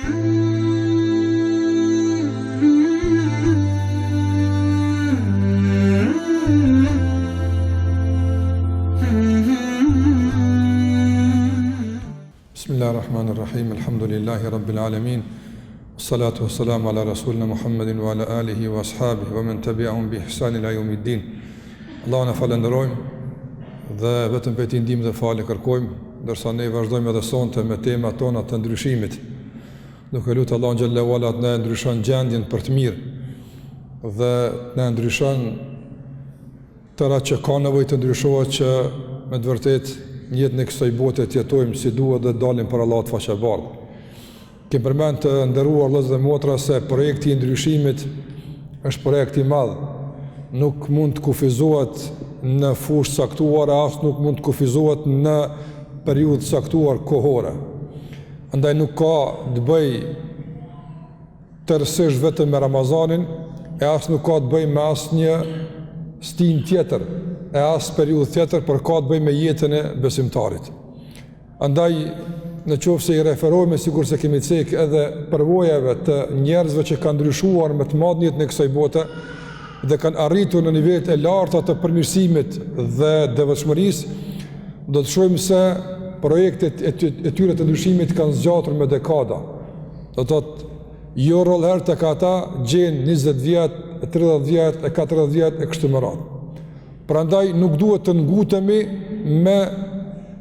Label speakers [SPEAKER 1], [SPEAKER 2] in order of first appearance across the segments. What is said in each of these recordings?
[SPEAKER 1] Bismillahirrahmanirrahim. Alhamdulillahi rabbil alamin. Salatu wassalamu ala rasulina Muhammedin wa ala alihi wa ashabihi wa man tabi'ahum bi ihsan ila yawmiddin. Allahun e falenderojmë dhe vetëm për t'i ndihmë dhe falë kërkojmë, ndërsa ne vazhdojmë edhe sonte me temat tona të ndryshimit. Duke lutur Allahun xhallahu ala të na ndryshon gjendjen për të mirë dhe na ndryshon tëra që ka nevojë të ndryshohet, që me të vërtetë në jetën e kësaj bote të jetojmë si duhet dhe dalim për Allah të faqebardh. Kemë përmend të nderuar vëllezër dhe motra se projekti i ndryshimit është projekt i madh. Nuk mund të kufizohet në fushë caktuara, as nuk mund të kufizohet në periudhë caktuar kohore. Andaj nuk ka të bëj tërësisht vetëm me Ramazanin, e as nuk ka të bëj me asnjë stin tjetër, e as periudhë tjetër, për ka të bëj me jetën e besimtarit. Andaj, në qoftë se i referojme, sikur se kemi cek edhe përvojave të njerëzve që kanë ndryshuar me të madh jetën e kësaj bote dhe kanë arritur në nivelet e larta të përmirësimit dhe devotshmërisë, do të shohim se projektet e tyre të ndryshimit kanë zgjatur me dekada. Do të thotë, jo rrallëherë tek ata gjen 20 vjet, 30 vjet, 40 vjet e kështu me radhë. Prandaj nuk duhet të ngutemi me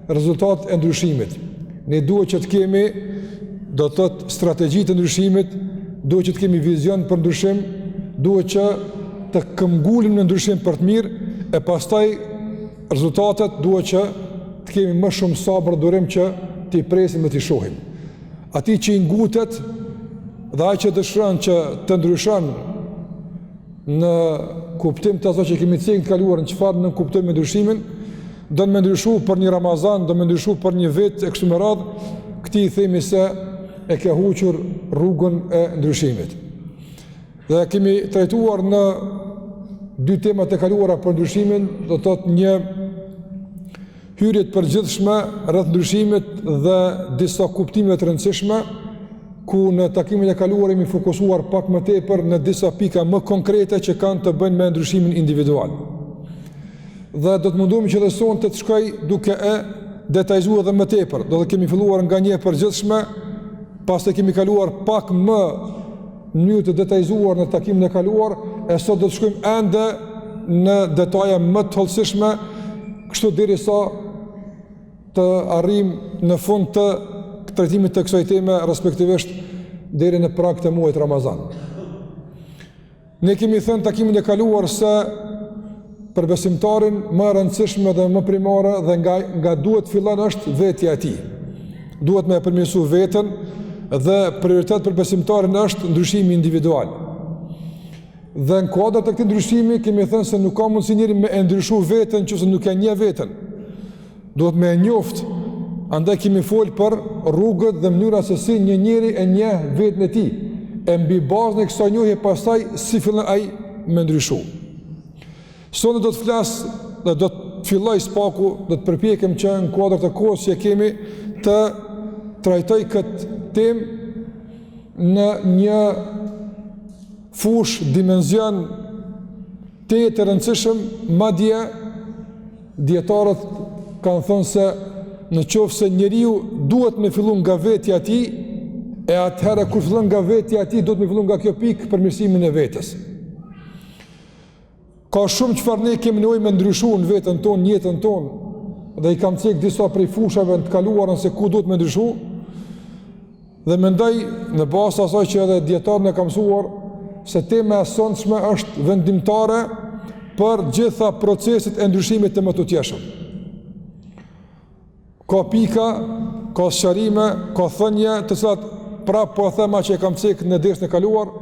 [SPEAKER 1] rezultatet e ndryshimit. Ne duhet që të kemi, do të thotë, strategji të ndryshimit, duhet që të kemi vizion për ndryshim, duhet që të këmbgulim në ndryshim për të mirë, e pastaj rezultatet duhet që të kemi më shumë sabër durim që t'i presim dhe t'i shohim. Ati që i ngutet dhe ai që dëshiron që të ndryshon në kuptim të aso që kemi cekë të kaluar në çfarë në kuptim me ndryshimin, do në me ndryshu për një Ramazan, do me ndryshu për një vit e kështu me radhë, këti i themi se e ke huqur rrugën e ndryshimit. Dhe kemi trajtuar në dy temat e kaluara për ndryshimin, do të thotë një hyrje të përgjithshme rreth ndryshimit dhe disa kuptime të rëndësishme, ku në takimin e kaluar jemi fokusuar pak më tepër në disa pika më konkrete që kanë të bëjnë me ndryshimin individual. Dhe do të mundohemi që dhe sonte të shkoj duke e detajzuar edhe më tepër. Do të kemi filluar nga një e përgjithshme, pastaj kemi kaluar pak më në mënyrë të detajzuar në takimin e kaluar, e sot do të shkojmë ende në detaje më të hollësishme, kështu derisa të arrijmë në fund të trajtimit të kësaj teme, respektivisht deri në prag të muajit Ramazan. Ne kemi thënë takimin e kaluar se për besimtarin më e rëndësishme dhe më primare dhe nga duhet fillon është vetja e tij. Duhet me përmirësu veten dhe prioritet për besimtarin është ndryshimi individual. Dhe në kuadër të këtij ndryshimi kemi thënë se nuk ka mundësi njëri me e ndryshu veten nëse nuk e njeh veten. Duhet me e njoft. Andaj kemi folë për rrugët dhe mënyra se si një njeri e njeh veten e tij. E mbi bazën e kësaj njohje pastaj si fillon ai me ndryshu. Sonë do të flas dhe do të filloj spaku, do të përpjekem që në kuadër të kohës që kemi të trajtoj këtë temë në një fushë dimension të rëndësishëm, madje dietarët kanë thënë se në qoftë se njeriu duhet me fillu nga vetja e tij, e atëherë kur fillon nga vetja e tij, duhet me fillu nga kjo pikë përmirësimin e vetes. Ka shumë çfarë ne kemi nevojë me ndryshu në veten tonë, në jetën tonë, dhe i kam cek disa prej fushave të kaluara se ku duhet me ndryshu, dhe mendoj në bazë të asaj që edhe dietarët na kanë mësuar se tema e sonshme është vendimtare për gjitha proceset e ndryshimit të mëtutjeshëm. Ka pika, ka sqarime, ka thënie të cilat prapë po thema që e kam cek në dersën e kaluar,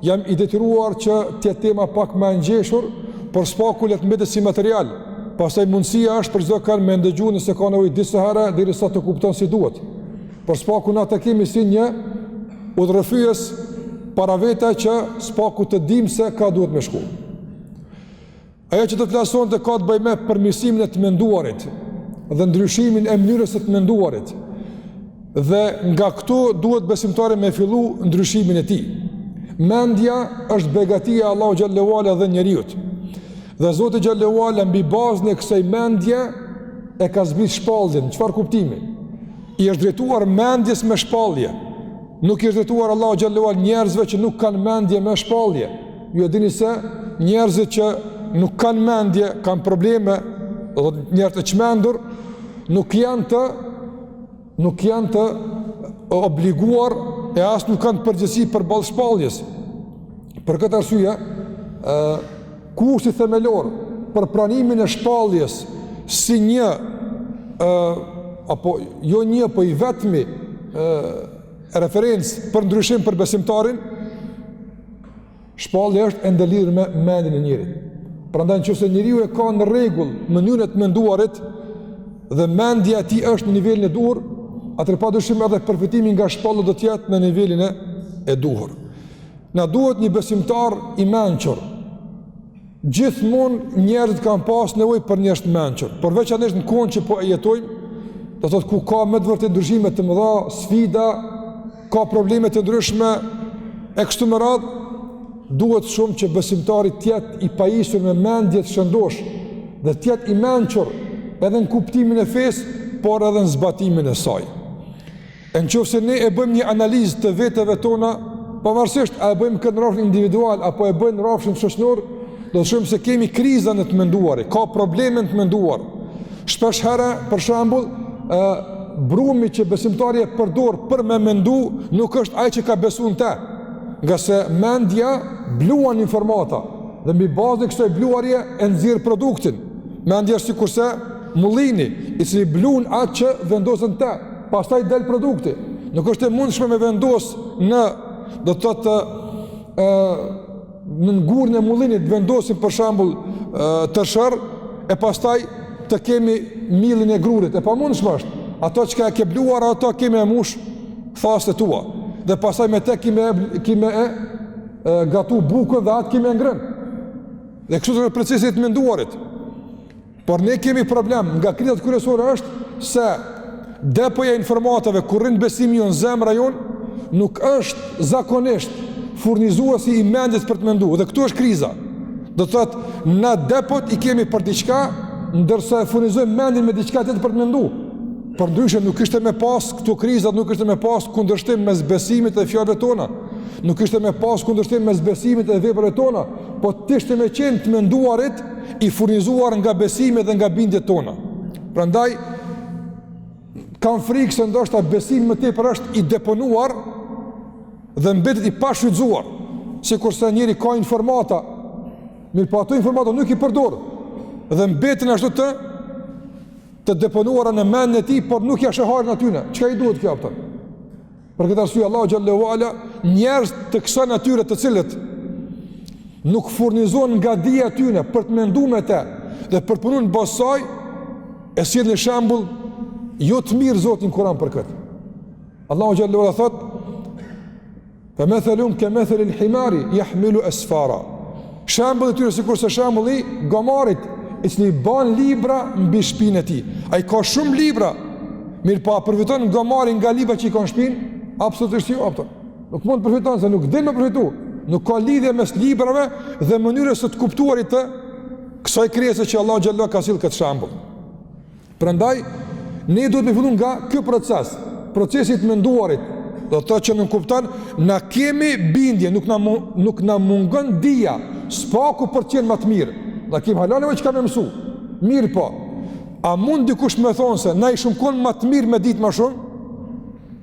[SPEAKER 1] jam i detyruar që t'ja tema pak më ngjeshur, por spaku le të mbetet si material. Pastaj mundësia është për çdo kan me ndëgju nëse ka nevojë disa herë derisa të kupton si duhet. Por spaku na të kemi si një udhërrëfyes para vete që spaku të dim se ka duhet me shku. Ajo që të flason të ka të bëjë me përmirësimin e të menduarit dhe ndryshimin e mënyrës së të menduarit. Dhe nga këtu duhet besimtari me fillu ndryshimin e tij. Mendja është begatia e Allahu xhallahu ala dhe njeriut. Dhe Zoti xhallahu ala mbi bazën e kësaj mendje e ka zbrit shpalljen. Çfarë kuptimi? I është drejtuar mendjes me shpallje. Nuk i është drejtuar Allahu xhallahu ala njerëzve që nuk kanë mendje me shpallje. Ju e dini se njerëzit që nuk kanë mendje, kanë probleme, do njerëz të çmendur, nuk janë të obliguar e as nuk kanë përgjegjësi për ballë shpalljes. Për këtë arsye, kushti themelor për pranimin e shpalljes si një apo jo një, po i vetmi referencë për ndryshim për besimtarin, shpallja është e ndëlidhur me mendjen e njerit. Prandaj nëse njeriu e ka në rregull mënyrën e të menduarit dhe mendja e tij është në nivelin e duhur, atëherë padyshim edhe përfitimi nga shpallja do të jetë në nivelin e duhur. Na duhet një besimtar i mençur. Gjithmonë njerëzit kanë pas nevojë për njerëz të mençur, por veçanërisht në kohën që po e jetojmë, do të thotë ku ka më të vërtetë ndryshime të mëdha, sfida, ka probleme të ndryshme e kështu me radhë, duhet shumë që besimtari të jetë i pajisur me mendje të shëndosh dhe të jetë i mençur edhe në kuptimin e fesë, por edhe në zbatimin e saj. E nëse ne e bëjmë një analizë të veteve tona, pavarësisht a e bëjmë këtë në rrafshin individual apo e bëjmë në rrafshin shoqëror, do të shohim se kemi kriza në të menduarit, ka probleme në të menduar. Shpesh herë, për shembull, brumi që besimtari e përdor për me mendu nuk është ai që ka besuar te, nga se mendja bluan informata dhe mbi bazën e kësaj bluarje e nxjerr produktin. Mendja është sikurse mullini i cili bluan atë që vendosën te, pastaj del produkti. Nuk është e mundshme me vendos në, do të thotë, në ngurën e mullinit vendosim për shembull tërshër e pastaj të kemi millin e grurit. E pamundshme është. Ato që ka ke bluar, ato kemi e mush thasët tua. Dhe pastaj me te kime gatu bukën dhe atë kime e ngrën. Dhe kështu të procesit të menduarit. Por ne kemi problem, nga krizat kryesore është se depoja informatave kur rrin besimi jonë, zemra jonë, nuk është zakonisht furnizuesi i mendjes për të menduar. Dhe këtu është kriza. Do të thotë, na depot i kemi për diçka, ndërsa e furnizojmë mendjen me diçka tjetër për të menduar. Për ndryshe nuk ishte me pas këtu krizat, nuk ishte me pas kundërshtim mes besimit dhe fjalëve tona. Nuk ishte me pas kundërshtim mes besimit dhe veprave tona, po t'ishte me qenë të menduarit i furnizuar nga besimit dhe nga bindjet tona. Prandaj kam frikë se ndoshta besimi më tepër është i deponuar dhe mbetet i pashfrytzuar, sikurse njëri ka informata, mirë po ato informata nuk i përdor dhe mbeten ashtu të deponuara në mendjen e tij, por nuk ja shëharin atyne. Çka i duhet kjo aftë? Për këtë arsye Allahu xhallahu ala njerëz të kësaj natyre të cilët nuk furnizojnë nga dija atyne për të menduar me të dhe për të punuar në bazë saj, e sjell në shembull jo të mirë Zoti në Kur'an për këtë. Allahu xhallahu ala thotë: "Fa mathalun ka mathali al-himari yahmilu asfara." Shembulli i tyre sikurse shembulli i gomarit i cili ban libra mbi shpinën e tij. Ai ka shumë libra, mirë po a përfiton gomari nga libra që i ka në shpinë? Absolutisht jo, aftë. Nuk mund të përfiton se nuk din me përfitu. Nuk ka lidhje mes librave dhe mënyrës së të kuptuarit të kësaj krijese që Allah xhallahu ka sill këtë shembull. Prandaj ne duhet të fillojmë nga ky proces, procesi i menduarit. Do të thotë që nuk kupton, na kemi bindje, nuk na mungon dija, spaku për të qenë më të mirë. Na kemi halane që kanë mësu. Mirë po. A mund dikush me thonë se na i shumkon më të mirë me ditë më shumë?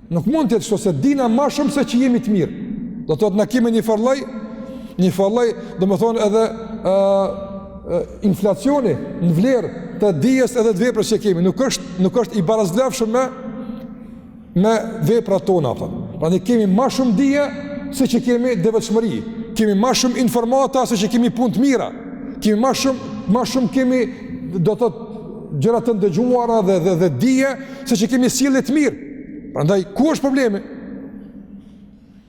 [SPEAKER 1] Nuk mund të jetë kështu se dina më shumë se që jemi të mirë. Do të thotë na kemi një farlloj, do të thonë edhe inflacioni në vlerë të dijes edhe të veprës që kemi. Nuk është i barazlefshëm me veprat tona. Prandaj kemi më shumë dije se që kemi devotshmëri. Kemi më shumë informata se që kemi punë të mira. Kemi më shumë kemi, do të thotë, gjëra të ndëgjuara dhe dije se që kemi sjellje të mirë. Prandaj ku është problemi?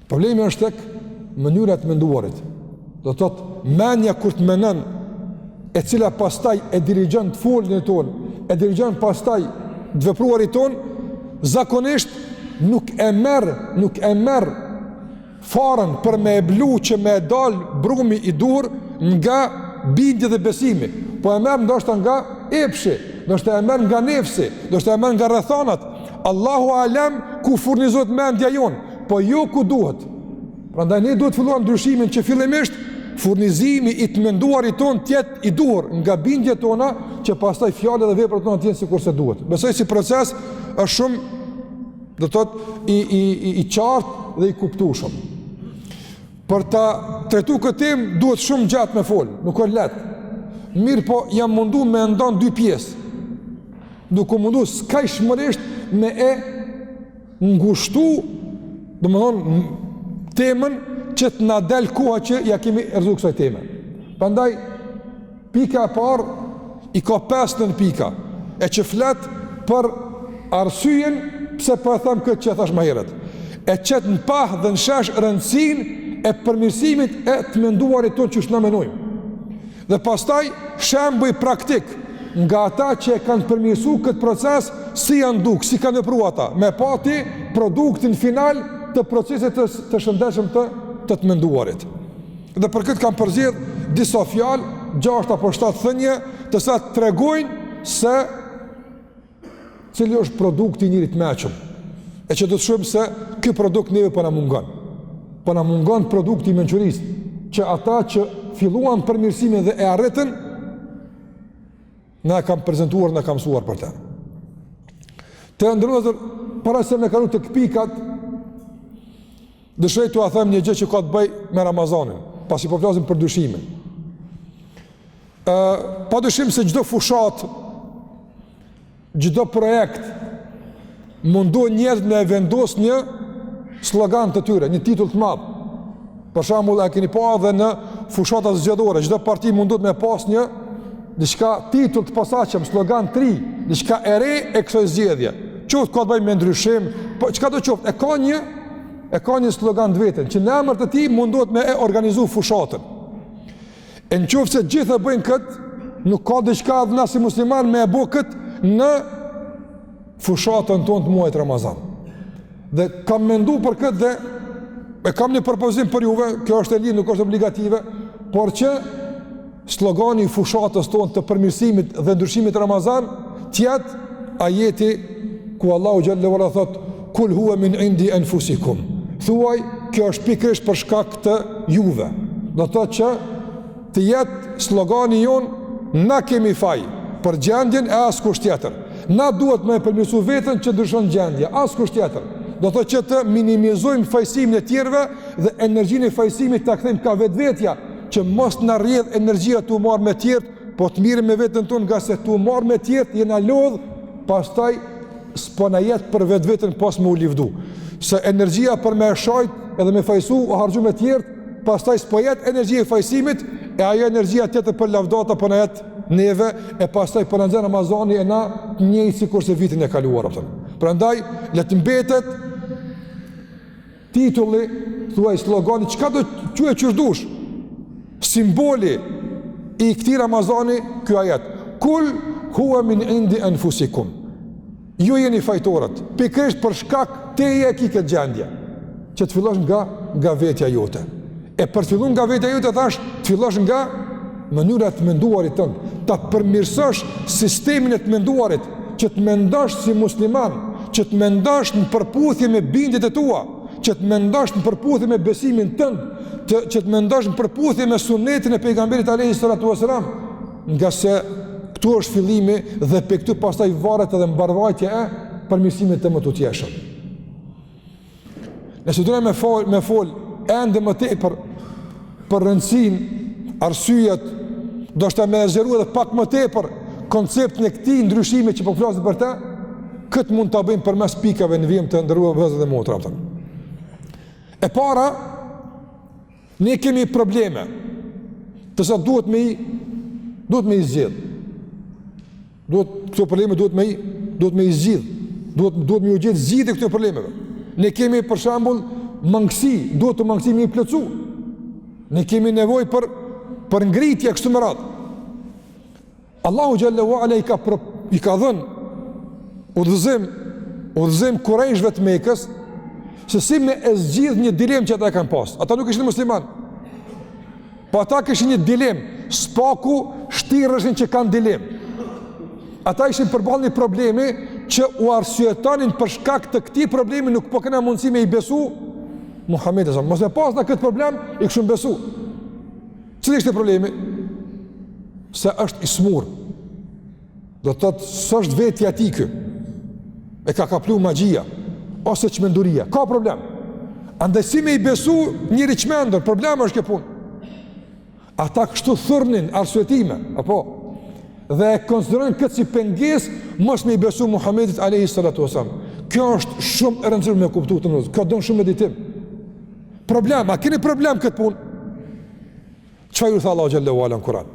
[SPEAKER 1] Problemi është tek mënyra e menduarit. Do të thotë mendja kur të mendon, e cila pastaj e dirigjon të foljen tonë, e dirigjon pastaj të vepruarit tonë, zakonisht nuk e merr farën për me e blu që me e dal brumi i dur nga bindje dhe besimi, po e merr ndoshta nga epshi, ndoshta e merr nga nefsi, ndoshta e merr nga rrethanat. Allahu alem ku furnizohet mendja jonë, po jo ku duhet. Prandaj ne duhet filluam ndryshimin që fillimisht furnizimi i të menduarit ton tjetë i duhur nga bindjet tona, që pastaj fjalët dhe veprat tona tjenë sikur se duhet. Besoj si proces është shumë, do të thotë, i qartë dhe i kuptueshëm. Për ta trajtuar këtë temë duhet shumë gjatë me fol, nuk është lehtë. Mirë, po jam mundu me ndan dy pjesë. Duke mundu skajshmërisht me e ngushtu, domethënë temën që të na del koha që ja kemi rrezu kësaj teme. Prandaj pika e parë i ka 5 pika, e që flet për arsyeën pse po e them këtë që thash më herët. E çet në pah dhe në shesh rëndësinë e përmirësimit e të menduarit tonë që na menojmë. Dhe pastaj shembuj praktik nga ata që e kanë përmirësuar këtë proces, si janë duk, si kanë vepruar ata, me pati produktin final të procesit të shëndetshëm të menduarit. Dhe për këtë kam përzgjedh disa fjalë, 6 apo 7 thënie, të sa tregojnë se cili është produkti i njëri të mëshëm. E që do të shohim se ky produkt neve po na mungon. Po na mungon produkti i mençurisë, që ata që filluan përmirësimin dhe e arritën, na kam prezantuar, na kam mësuar për të. Të ndërruar, para se me kalu të këpikat, dëshoj t'u a them një gjë që ka të bëj me Ramazanin, pasi po flasim për dyshimin. Pa dyshim se çdo fushat, çdo projekt mundohen njerëz me vendos një slogan të tyre, një titull të madh. Për shembull, a keni pa edhe në fushatat zgjedhore, çdo parti mundohet me pas një diçka titull të posaçëm, slogan të ri, diçka e re e kësaj zgjedhje. Qoftë ka të bëjë me ndryshim, po çka do qoftë, e ka një slogan të vetën, që në emër të tij mundohet me e organizu fushatën. E në qoftë se gjithë e bëjnë këtë, nuk ka diçka dhe na si musliman me e bo këtë në fushatën tonë të muajit Ramazan. Dhe kam mendu për këtë dhe e kam një propozim për juve, kjo është e lirë, nuk është obligative, por që slogani i fushatës tonë të përmirësimit dhe ndryshimit Ramazan tjetë ajeti ku Allahu xhallahu ala thot kul huwa min indi anfusikum. Thuaj, kjo është pikërisht për shkak të juve. Do të thotë që të jetë slogani jon, na kemi faj për gjendjen e askush tjetër. Na duhet me përmirësu veten që ndryshon gjendja, askush tjetër. Do të thotë që të minimizojmë fajsimin e tjerëve dhe energjinë e fajsimit ta kthejmë ka vetvetja, që mos na rrjedh energjia tu marr me tjerë, po të mirë me veten tonë, nga se tu marr me tjerë jena lodh, pastaj s'po na jet për vetveten pas me u livdu. Se energjia për me shajt edhe me fajsu o harxhu me tjerë, pastaj s'po jet energjia e fajsimit, e ajo energjia tjetër për lavdata po na jet neve, e pastaj po na nxjerr Ramazani e na njëjtë sikur se vitin e kaluar apo. Prandaj le të mbetet titulli, thuaj slogani, çka do quaj çëshdush. Simboli i këtij Ramazani ky ajet. Kul huwa min indi anfusikum. Ju jeni fajtorët, pikërisht për shkak teje e ki këtë gjendje, që të fillosh nga vetja jote. E për të filluar nga vetja jote, thash, të fillosh nga mënyra të menduarit tënd, ta përmirësosh sistemin e të menduarit, që të mendosh si musliman, që të mendosh në përputhje me bindjet e tua, që të mendosh në përputhje me besimin tënd, që të mendosh në përputhje me sunetin e pejgamberit alayhis salatu wasalam, nga se këtu është fillimi dhe pe këtu pastaj varet edhe mbarvajtja e përmirësimit të më tutjeshëm. Nëse do me fol ende më tepër për rëndësinë, arsyet, do shta me zgjeru edhe pak më tepër konceptin e këtij ndryshimi që po flasim për të, këtë mund ta bëjmë përmes pikave në vijim të ndëruar vëllezër dhe motra. E para, ne kemi probleme, të sa duhet me i zgjidh. Këto probleme duhet me i zgjidh. Duhet me u gjetë zgjidhje këto problemeve. Ne kemi për shembull mangësi, duhet të mangësi me i plotsu. Ne kemi nevojë për ngritje kështu me radhë. Allahu xhallahu ala i ka dhënë udhëzim udhëzim kurajshve të Mekës, se si me e zgjidh një dilem që ata e kanë pas. Ata nuk ishin musliman. Po ata kishin një dilem, spaku shtirëshin që kanë dilem. Ata ishin përballë një problemi që u arsyetonin për shkak të këtij problemi nuk po kena mundësi me i besu Muhamedit sa. Mos e pas na këtë problem, i kishim besu. Cili ishte problemi? Se është i smur. Do të thotë s'është vetja ti ky. E ka kaplu magjia ose çmenduria. Ka problem. Andaj si me i besu njëri çmendur, problemi është kjo punë. Ata kështu thërnin arsyetime, apo dhe e konsiderojnë këtë si pengesë mos me i besu Muhamedit alayhi salatu wasallam. Kjo është shumë e rëndësishme me kuptuar të nëzë. Kjo don shumë meditim. Problem, a keni problem këtë punë? Çfarë ju tha Allahu xhallahu ala në Kur'an?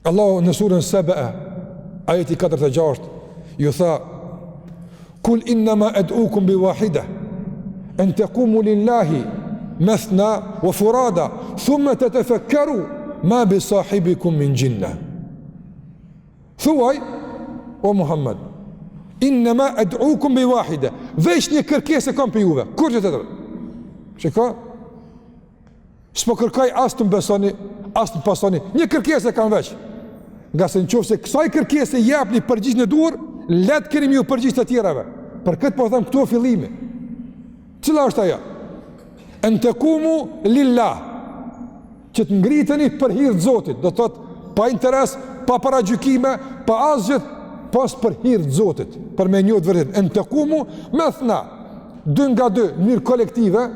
[SPEAKER 1] Allahu në surën Saba, ajeti 46, ju tha: "Kul innama ad'ukum bi wahida, an taqumu lillahi mathna wa furada, thumma tatafakkaru ma bi sahibikum min jinna." Thuaj, o Muhammed, innama ad'ukum bi wahida, veç një kërkesë kam për juve, kur që të tërë. Shiko, s'po kërkaj asë të më besoni, asë të më pasoni, një kërkesë kam veç. Nga se në qofë se kësaj kërkesë jep një përgjigj në dur, letë kërim ju përgjigj të tjerave. Për këtë po them këtu e fillimi. Cila është aja? Në të kumu lillah, që të ngriteni për hirë të Zotit, do të thotë, pa interes, pa para gjykime, pa asgjët, pas për hirë të Zotit, për me njohë të vërtet. Në të kumu me thna, 2 nga 2, në njërë kolektive,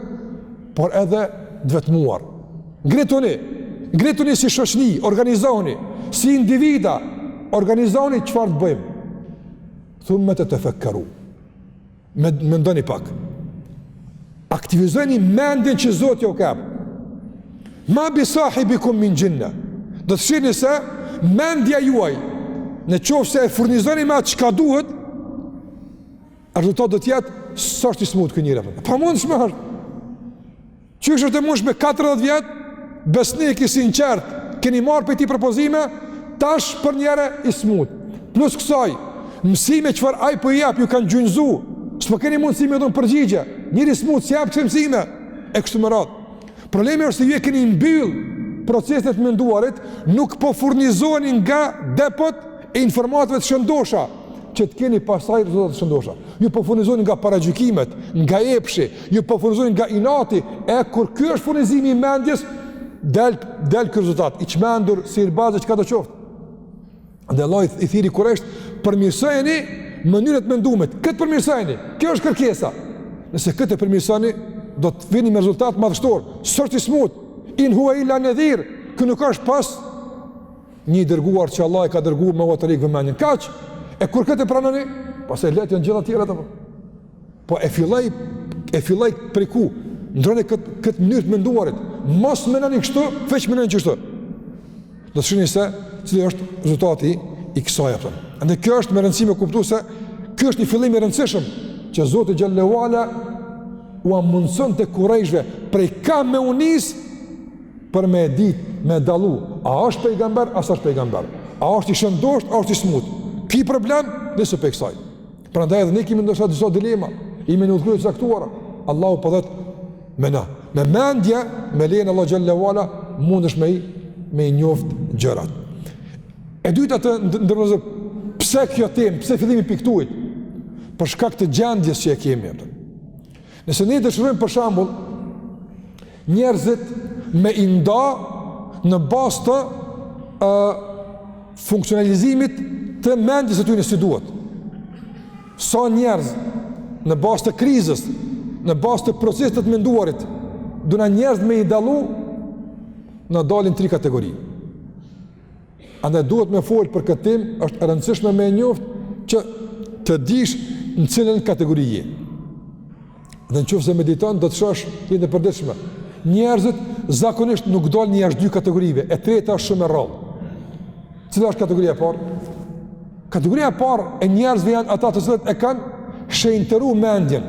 [SPEAKER 1] por edhe dvetmuar. Ngrituni si shoqni, organizoni, si individa, organizoni çfarë të bëjmë. Thumë të tefekkaru. Me ndoni pak. Aktivizoni mendin që Zoti ju ka. Ma bi sahibikum min jinna. Do të shihni se mendja juaj, në qoftë se e furnizoni me atë çka duhet, rezultati do të jetë s'është i smut ky njeri. Pa mundshme është. Qysh është e mundshme me 40 vjet, besnik i sinqert, keni marrë për ti propozime, tash për njëre i smut. Plus kësaj, mësime çfarë ai po jap, ju kanë gjunjëzu, s'po keni mundësi me dhënë përgjigje. Njëri smut si jap këto mësime e kështu me radhë. Problemi është se ju e keni mbyll proceset menduarit, nuk po furnizoni nga depot e informatave të shëndosha që të keni pasaj rezultate të shëndosha. Ju po furnizoni nga paragjykimet, nga epshi, ju po furnizoni nga inati, e kur ky është furnizimi i mendjes, del ky rezultat, i çmendur, sirbazë, çka do qoftë. Dhe Allah i thiri Kurajsh, përmirësojeni mënyrën e mendimit. Këtë përmirësojeni. Kjo është kërkesa. Nëse këtë përmirësoni, do të vini me rezultat madhështor. S'është i smut. In huwa illa nadhir. Ky nuk është pas një dërguar që Allah e ka dërguar me votërik vëmendjen. Kaq. E kur këtë pranoni, pastaj letë janë gjithë tjera apo. Po e filloi prej ku? Ndroni këtë mënyrë të menduarit. Mos mendoni kështu, veç mendoni kështu. Do të shihni se cili është rezultati i kësaj apo. Andaj kjo është me rëndësi me kuptues se ky është një fillim i rëndësishëm që Zoti xhallahu ala u mundson te kurajshve prej kam me unis për me ditë, me dallu, a është pejgamber, a s'është pejgamber. A është i shëndosht, a është i smut. Ki problem, nëse pe kësaj. Prandaj edhe ne kemi ndoshta disa dilema, jemi në udhëtim të caktuara. Allahu po thotë me na, me mendje, me lejen Allah xhallahu ala mundesh me i njoft gjërat. E dyta të ndërmozë, pse kjo temë, pse fillimi piktuit? Për shkak të gjendjes që e kemi. Nëse ne dëshirojmë për shembull njerëzit me i nda në bazë të funksionalizimit të mendjes së tyre si duhet. Sa njerëz në bazë të krizës, në bazë të procesit të menduarit, duna njerëz me i dallu në dalin 3 kategori. Andaj duhet me folë për këtë temë, është e rëndësishme me njoftë që të dish në cilën kategori je. Dhe në qoftë se mediton, do të shosh jetë e përditshme. Njerëzit zakonisht nuk dalin në jashtë 2 kategorive, e treta është shumë e rrallë. Cila është kategoria e parë? Kategoria e parë e njerëzve janë ata të cilët e kanë shenjtëruar mendjen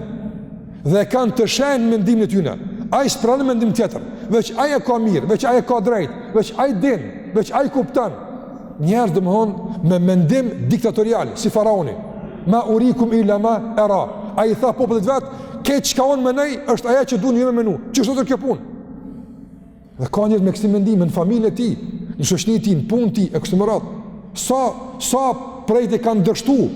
[SPEAKER 1] dhe e kanë të shenjtë mendimin e tyre. Ai s'pranon mendim tjetër, veç ai e ka mirë, veç ai e ka drejt, veç ai din, veç ai kupton. Njerëz domthon me mendim diktatorial, si faraoni. ma urikum illa ma era. Ai tha popullit vet, "Këtë çka unë mendoj është ajo që duan ju me menu." Ç'është ato kjo punë? Dhe ka njerëz me këtë mendim në familjen e tij, në shoqërinë e tij, në punën e tij, e kështu me radhë. Sa prejtë kanë dështu,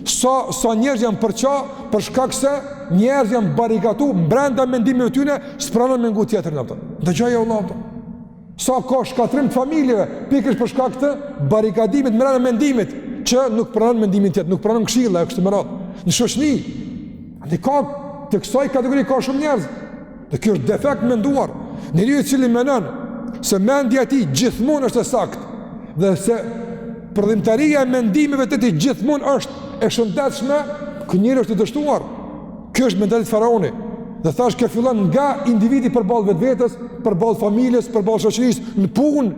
[SPEAKER 1] sa njerëz janë përça për shkak se njerëz janë barikatu brenda mendimeve të tyre, s'pranon me ngut tjetrin ato. Dëgjoj Allah. Sa ka shkatrim të familjeve, pikërisht për shkak të barikadimit brenda mendimit, që nuk pranon mendimin tjetër, nuk pranon këshilla e kështu me radhë. Në shoqëni, ne ka të kësaj kategori ka shumë njerëz. Dhe kjo është defekt menduar. Njeriu i cili mendon se mendja e tij gjithmonë është e saktë dhe se përdhimtaria e mendimeve të tij gjithmonë është e shëndetshme, ky njeriu është i dështuar. Kjo është mentaliteti faraoni. Dhe thash kjo fillon nga individi përballë vetvetes, përballë familjes, përballë shoqërisë, në punë,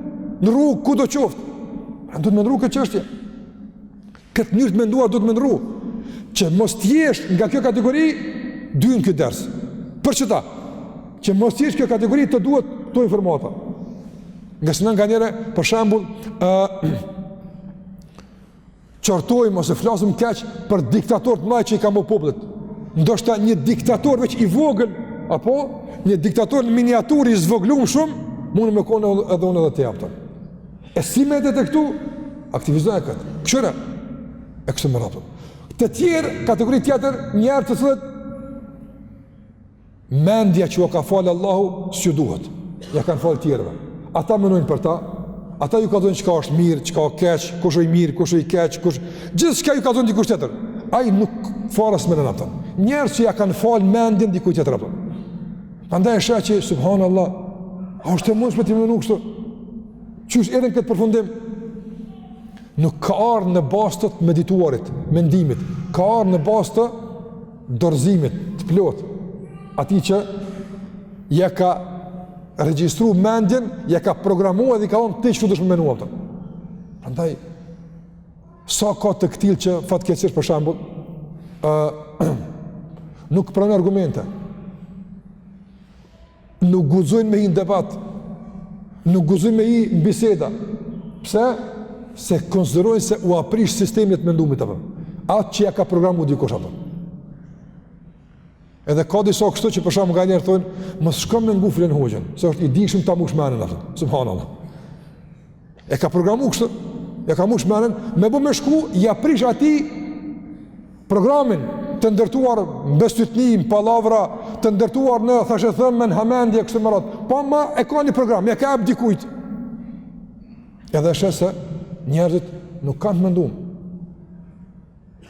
[SPEAKER 1] në rrugë, kudo qoftë. Pra duhet të ndrru këtë çështje. Këtë mënyrë të menduar duhet të ndrru. Që mos t'jesh nga kjo kategori dy në këtë ders. Për çeta? Që mos t'jesh kjo kategori të duhet këto informata. Nga se nga njëre, për shembull, qortojmë ose flasim keq për diktator të mëdhenj që i ka më popullit. Ndoshta një diktator veç i vogël, apo një diktator në miniaturë i zvogëluar shumë, mund me konë edhe unë edhe të japta. E si me edhe të këtu, aktivizoj këtë. Këshëre, e kështë më rato. Të tjerë, kategori tjetër, njerë të cilët, mendja që o ka falë Allahu, s'ju duhet. Ja kanë falë tjerëve. Ata mënojnë për ta, ata ju ka thonë qka është mirë, qka o keq, kush o i mirë, kush o i keq, gjithë qka ju ka thonë dikush tjetër. Ai nuk fara s'menen ata. Njerë që ja kanë falë mendjen dikuj tjetër ata. Andaj e shë që, subhanallah, a është e mundshme të menu kështu? Qysh edhe në këtë përfundim? Nuk ka arë në bazë të medituarit, mendimit, ka arë në bazë të dorëzimit, të plot. Ati që ja ka regjistru mendjen, ja ka programua dhe i ka onë të që dush me menua të. Andaj, sa ka të këtil që fatkeqësisht për shembull, nuk pranon argumente, nuk guxojnë me i në debat, nuk guxojnë me i në biseda. Pse? Se konsiderojnë se u aprish sistemin e mendimit apo. Atë që ja ka programuar dikush apo. Edhe ka disa kështu që për shembull nga njerëz thonë, mos shko me nguflën hoxhën, se është i dikshëm ta mush menën atë. Subhanallah. E ka programuar kështu, ja ka mush menën, me bë me shku, ja prish atij programin të ndërtuar mbestytni, pallavra, të ndërtuar në thashë thënë në hamendje kështu më radh. Po ma e ka një program, ja ka hap dikujt. Edhe shese njerëzit nuk kanë të menduar.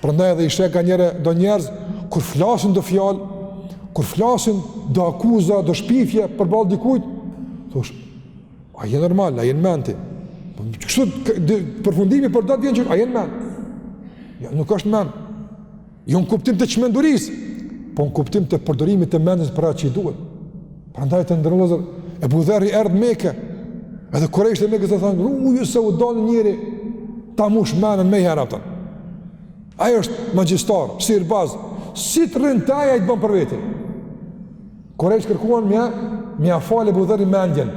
[SPEAKER 1] Prandaj edhe i sheh ka do njerëz kur flasin do fjalë, kur flasin do akuza, do shpifje përballë dikujt, thosh, a je normal, a je në menti? Kështu përfundimi për datë vjen që a je në ment? Ja, nuk është ment. Jo në kuptim të çmendurisë, po në kuptim të përdorimit të mendjes për atë që i duhet. Prandaj të ndërlozë e Budherri erdhë Mekë. Edhe kurejsht e Mekës të thanë, ju se u dalë njëri ta mush menën me herë ata. Ajo është magjistar, sirbaz, si të rënë taja i të bën për veti. Kurejsht kërkuan mja falë e Budherri mendjen,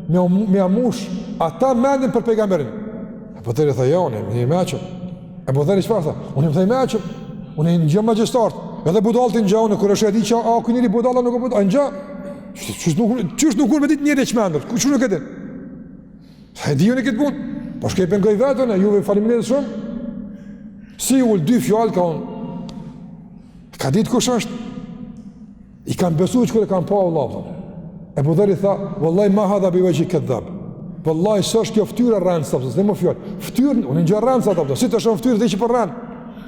[SPEAKER 1] mja mush ata mendjen për pejgamberin. E Budherri tha, ja, unë e meqëm. E Budherri qëfar tha? Unë e më thaj meqëm, unë e në gjë magjistartë. Edhe budalti në gjë, unë kërëshë e di që, a, kënjëri budala nuk e budala, a në gjë. Qështë nuk unë me ditë njëri e qmendur, që nuk e din? E di unë e këtë punë, po shkepen gëj vetën e juve faliminderit shumë. Si ullë dy fjallë ka unë, ka ditë kush është, i kanë besu që kërë kanë pa Allah. E Budherri tha, vëllaj ma hadha bëjve që i këtë dhabë. Vëllaj së është kjo ftyra rëndës, dhe më fjallë. Ftyrë, unë në gjë rëndës, si të shumë ftyrë dhe që për rëndë.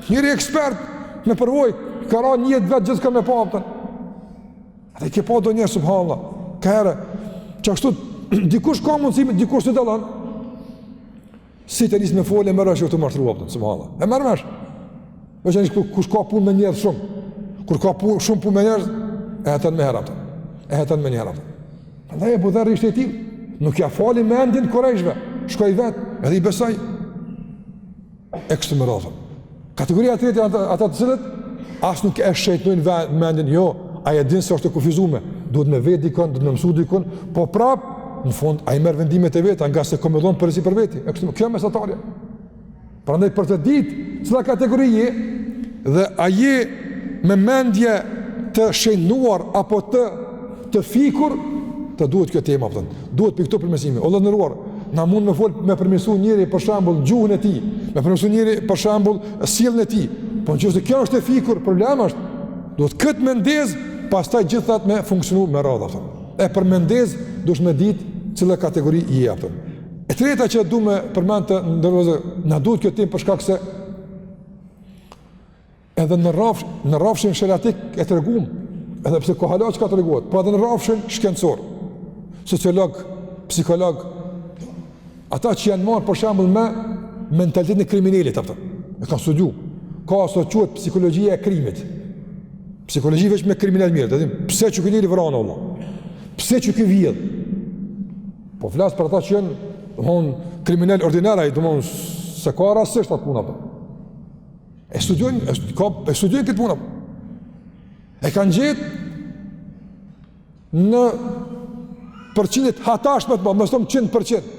[SPEAKER 1] Njëri ekspert me përvoj, ka ra një jetë vetë gjithë ka me pa pëtën. Dhe ke pa do njerë, subhanallah, ka herë, që ashtu, dikush ka mundësime, dikush të dalan, si të njësë me folë, e mërë është të martërua pëtën, subhanallah. E mërë mesh. Veç e njësë kush ka pun me njerë shumë, kur ka shumë pun me njerë, e hetën me herë pëtën. E hetën me njerë pëtën. Dhe e Budherri ishte i tim, nuk ja fali me endin korejshve, shkoj vetë, edhe i besaj. E kështë më rafën. Kategoria e tretë ata të cilët as nuk e shëjtojnë mendin, jo, ai e din se është e kufizuar, duhet me vetë dikon, duhet me mësu dikon, po prap në fund ai merr vendimet e veta nga se komendon përsi për veti. E kështu kjo mesatarja. Prandaj për të ditë cila kategori je dhe a je me mendje të shenduar apo të fikur, të duhet kjo tema, duhet për këto përmesime. O Zot nderuar, na mund me fol me përmesu njëri për shembull gjuhën e tij, me përmesu njëri për shembull sjelljen e tij. Po nëse kjo është e fikur, problemi është duhet këtë mendez, pastaj gjithat me funksionu me radhë. E për mendez duhet me ditë cila kategori i jep. E treta që du me përmend të ndërvozë, na duhet kjo temë për shkak se edhe në rrafshin shariatik e treguam, edhe pse kohalaç ka treguar, po edhe në rrafshin shkencor, sociolog, psikolog, ata që janë marrë për shembull me mentalitetin e kriminalit ata. E kanë studiu. Ka aso quhet psikologjia e krimit. Psikologjia veç me kriminal mirë, do të them, pse që ky njeri vron Allah? Pse që ky vjedh? Po flas për ata që janë, domthon, kriminal ordinar, ai domthon se ka rastësisht atë punë apo. E studiojnë këtë punë. E kanë gjetë në përqinit hatashme të ba, mësëm 100%.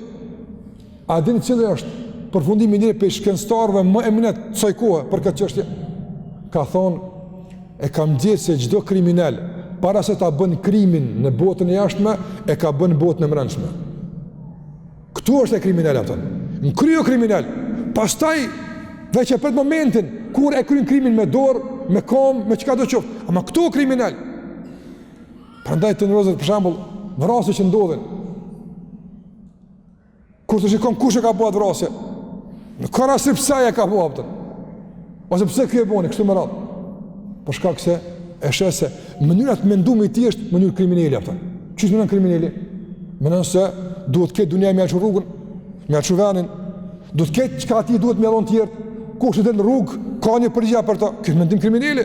[SPEAKER 1] A dini cilë është përfundimi njëri për shkencëtarëve më eminent të saj kohë për këtë çështje? Ka thonë, e kam gjetë se çdo kriminal, para se ta bën krimin në botën e jashtme, e ka bën në botën e brendshme. Këtu është e kriminal atë. Në kryo kriminal. Pastaj veç e pret momentin kur e kryen krimin me dorë, me kom, me çka do qoftë. Ama këtu kriminal. Prandaj të ndrozet për shembull vrasje që ndodhin. Kur të shikon kush e ka bëu vrasje. Në ka rasti pse ai ka bëu atë. Ose pse ky e bën kështu më radh. Për shkak se e sheh se mënyra të mendumit i tij është mënyrë kriminale atë. Çish mënon kriminali? Mënon se duhet të ketë dunia më alçu rrugën, më alçu vënin. Duhet të ketë çka ti duhet më dhon të tjerë. Kush të në rrugë, ka një përgjigje për to. Ky mendim kriminal.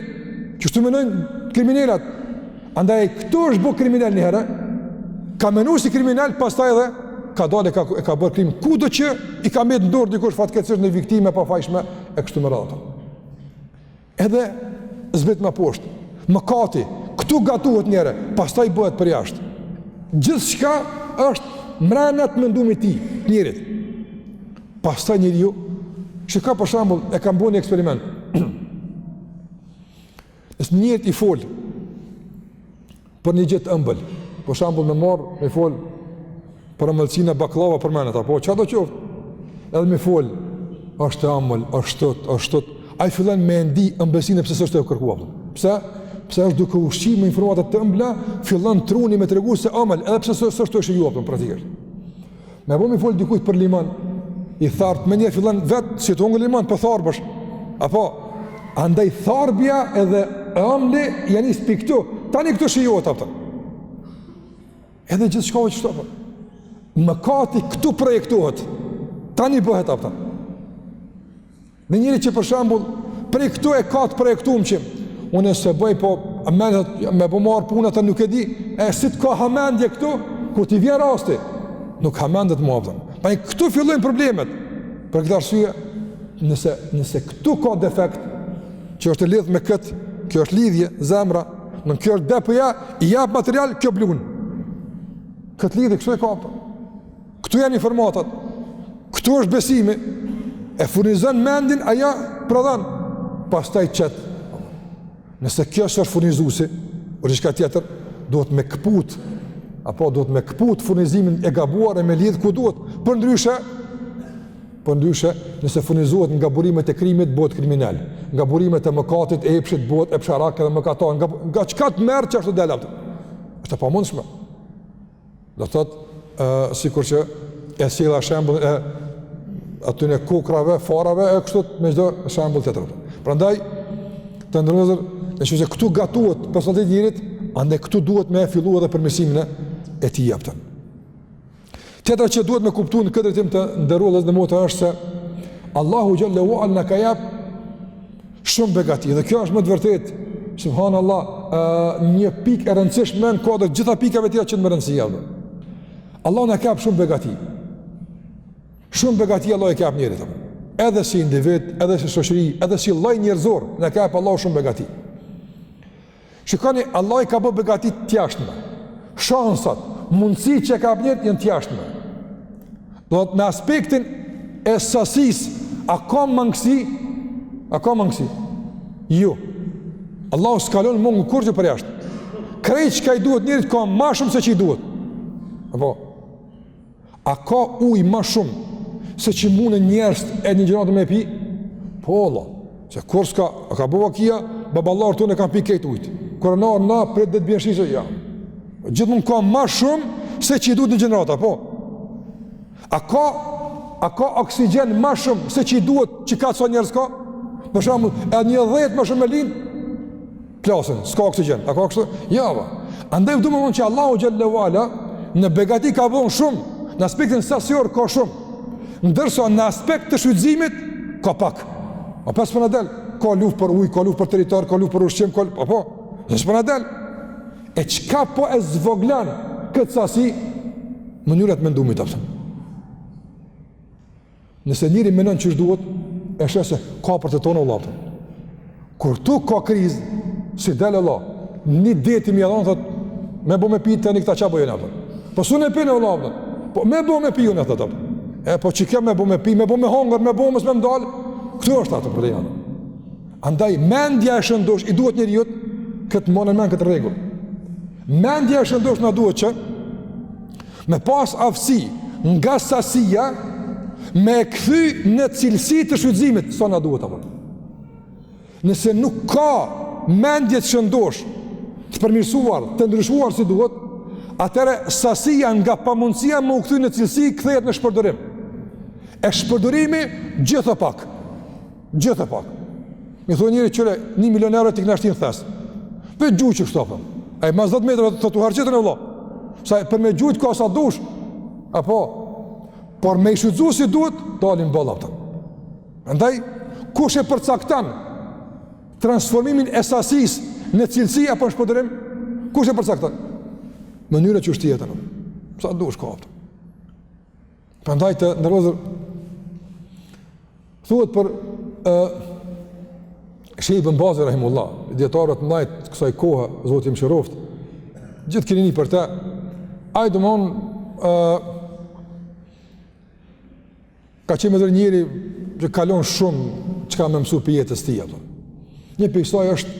[SPEAKER 1] Çështu mendojnë kriminalat. Andaj këtu është bë kriminal një herë. Ka menuar si kriminal, pastaj edhe ka dalë ka bërë krim. Kudo që i ka mbet në dorë dikush fatkeqësisht në viktime pa fajshme e kështu me radhë. Edhe zbret më poshtë. Mëkati, këtu gatuhet një herë, pastaj bëhet për jashtë. Gjithçka është mbrana të mendimit të tij, njerit. Pastaj njeriu shika për shembull e kam bënë eksperiment. Është njëri i fol për një gjë të ëmbël. Për shembull me fol për ëmbëlsinë e baklava për mënat apo çfarë do qoftë. Edhe me fol është ëmbël, është tot. Ai fillon me ndi ëmbëlsinë pse s'është e kërkuar. Pse? Pse është duke ushqim me informata të ëmbla, fillon truni me tregu se ëmbël, edhe pse s'është e shijuar praktikisht. Me bëmi fol dikujt për liman. I thart me njerë fillon vetë si të ungë liman për tharbësh apo andaj tharbja edhe ëmbli janë i spiktu tani këtu shijohet apëta edhe gjithë shkove që shtopë mëkati këtu projektohet tani bëhet apëta në njëri që për shambull prej këtu e ka të projektuam që unë se bëj po me po marë punët e nuk e di si të ka hamendje këtu kur t'i vjen rasti nuk hamendet më apëta. Pa i këtu fillojnë problemet. Për këtë arsye, nëse këtu ka defekt, që është lidh me këtë, kjo është lidhje, zemra, në kjo është DPA, i jap material, kjo blun. Këtë lidhje, kështu e ka. Këtu janë informatat. Këtu është besimi. E furnizon mendin, aja prodhon. Pastaj qëtë. Nëse kjo është furnizuesi, o diçka tjetër, duhet me këput, apo duhet me këput furnizimin e gabuar e me lidh ku duhet. Për ndryshe, nëse furnizohet nga burimet e krimit, bëhet kriminal. Nga burimet e mëkatit, e epshit, bëhet epsharak edhe mëkatar. Nga çka të merr që ashtu del atë. Është e pamundshme. Do thotë, sikur që e sjella shembull e aty në kukrave, farave e kështu me çdo shembull tjetër. Prandaj, të ndërmjetër, nëse këtu gatuhet personaliteti i njerit, ande këtu duhet me fillu edhe përmirësimin e tij japtën. Tjetra që duhet me kuptu në këtë drejtim të nderuar dhe motra është se Allahu xhallahu ala na ka jap shumë begati dhe kjo është më të vërtetë subhanallahu një pikë e rëndësishme në kodër gjitha pikave tjera që në më rëndësi javë. Allah na ka jap shumë begati. Shumë begati Allah i ka jap njerit. Edhe si individ, edhe si shoqëri, edhe si lloj njerëzor, na ka jap Allah shumë begati. Shikoni, Allah i ka bë begati të jashtme. Shansat, mundësi që ka njët janë të jashtme. Do të në aspektin e sasis, a ka mangësi? A ka mangësi? Jo. Allahu s'kalon mungu kur që për jashtë. Krejt që ka i duhet njerit ka ma shumë se që i duhet. Apo? A ka ujë ma shumë se që mune njerës e një gjëratë me pi? Po, Allah. Se kur s'ka, a ka bëva kia, baballarë të në kam pi kejt ujtë. Kur na për dhe të bjenë shisë, ja. Gjithë mund ka ma shumë se që i duhet një gjenerata, po. A ka oksigen ma shumë se që i duhet që ka të sa njerës ka? Për shumë, edhe një 10 ma shumë me linë, plasën, s'ka oksigen. A ka kështë? Ja, va. Andaj vdu më mund që Allahu Gjellewala në begati ka bënë shumë, në aspektin sasior ka shumë, ndërsa në aspekt të shvydhëzimit ka pak. A pas për në del, ka luft për ujë, ka luft për territor, ka luft për ushqim, apo? Nësë për në del. E qka po e zvoglan këtë sasi, mënyrat me ndumit apëtë. Nëse njëri menon që shduhet, e shese ka për të tonë o lapëtë. Kur tu ka krizë, si del Allah, një deti mi adhonë, thët, me bo me pi të një këta qa bojën apëtë. Po su në pine o lapëtë, po me bo me pi unë e thët. E po që ke me bo me pi, me bo me hongër, me bo mësë me mdalë, këtu është atë për të janë. Andaj, mendja e shëndosh, i duhet njëri jutë, këtë monën men këtë regull. Mendja e shëndosh në duhet që me pas aftësi nga sasia me këthy në cilësi të shfrytëzimit sa në duhet apë. Nëse nuk ka mendje të shëndosh të përmirësuar, të ndryshuar si duhet, atëre sasia nga pamundësia më u këthy në cilësi këthejet në shpërdorim. E shpërdorimi gjithë pak. Gjithë pak. Mi thua njëri qëre 1 milion euro t'i knashtin thesë. Për gjuhë që kështopëm. A i mas 10 metrë të të harqetën e vlo. Sa për me gjuhët ka sa dush. Apo, por me i shudzu si duhet, dalin bëlla pëtën. Ndaj, kush e përcaktan transformimin e sasis në cilësi apo në shpërdërim, kush e përcaktan? Mënyre që është tjetën. Sa dush ka pëtën. Për ndaj të nërëzër, thuhet për Shejh ibn Bazi rahimullah, dietarët ndajt kësaj kohe, Zoti më shëroft, gjithë keni një për te, ai domthon ka qenë edhe njëri që kalon shumë çka më mësu për jetës tij apo. Një për kësaj është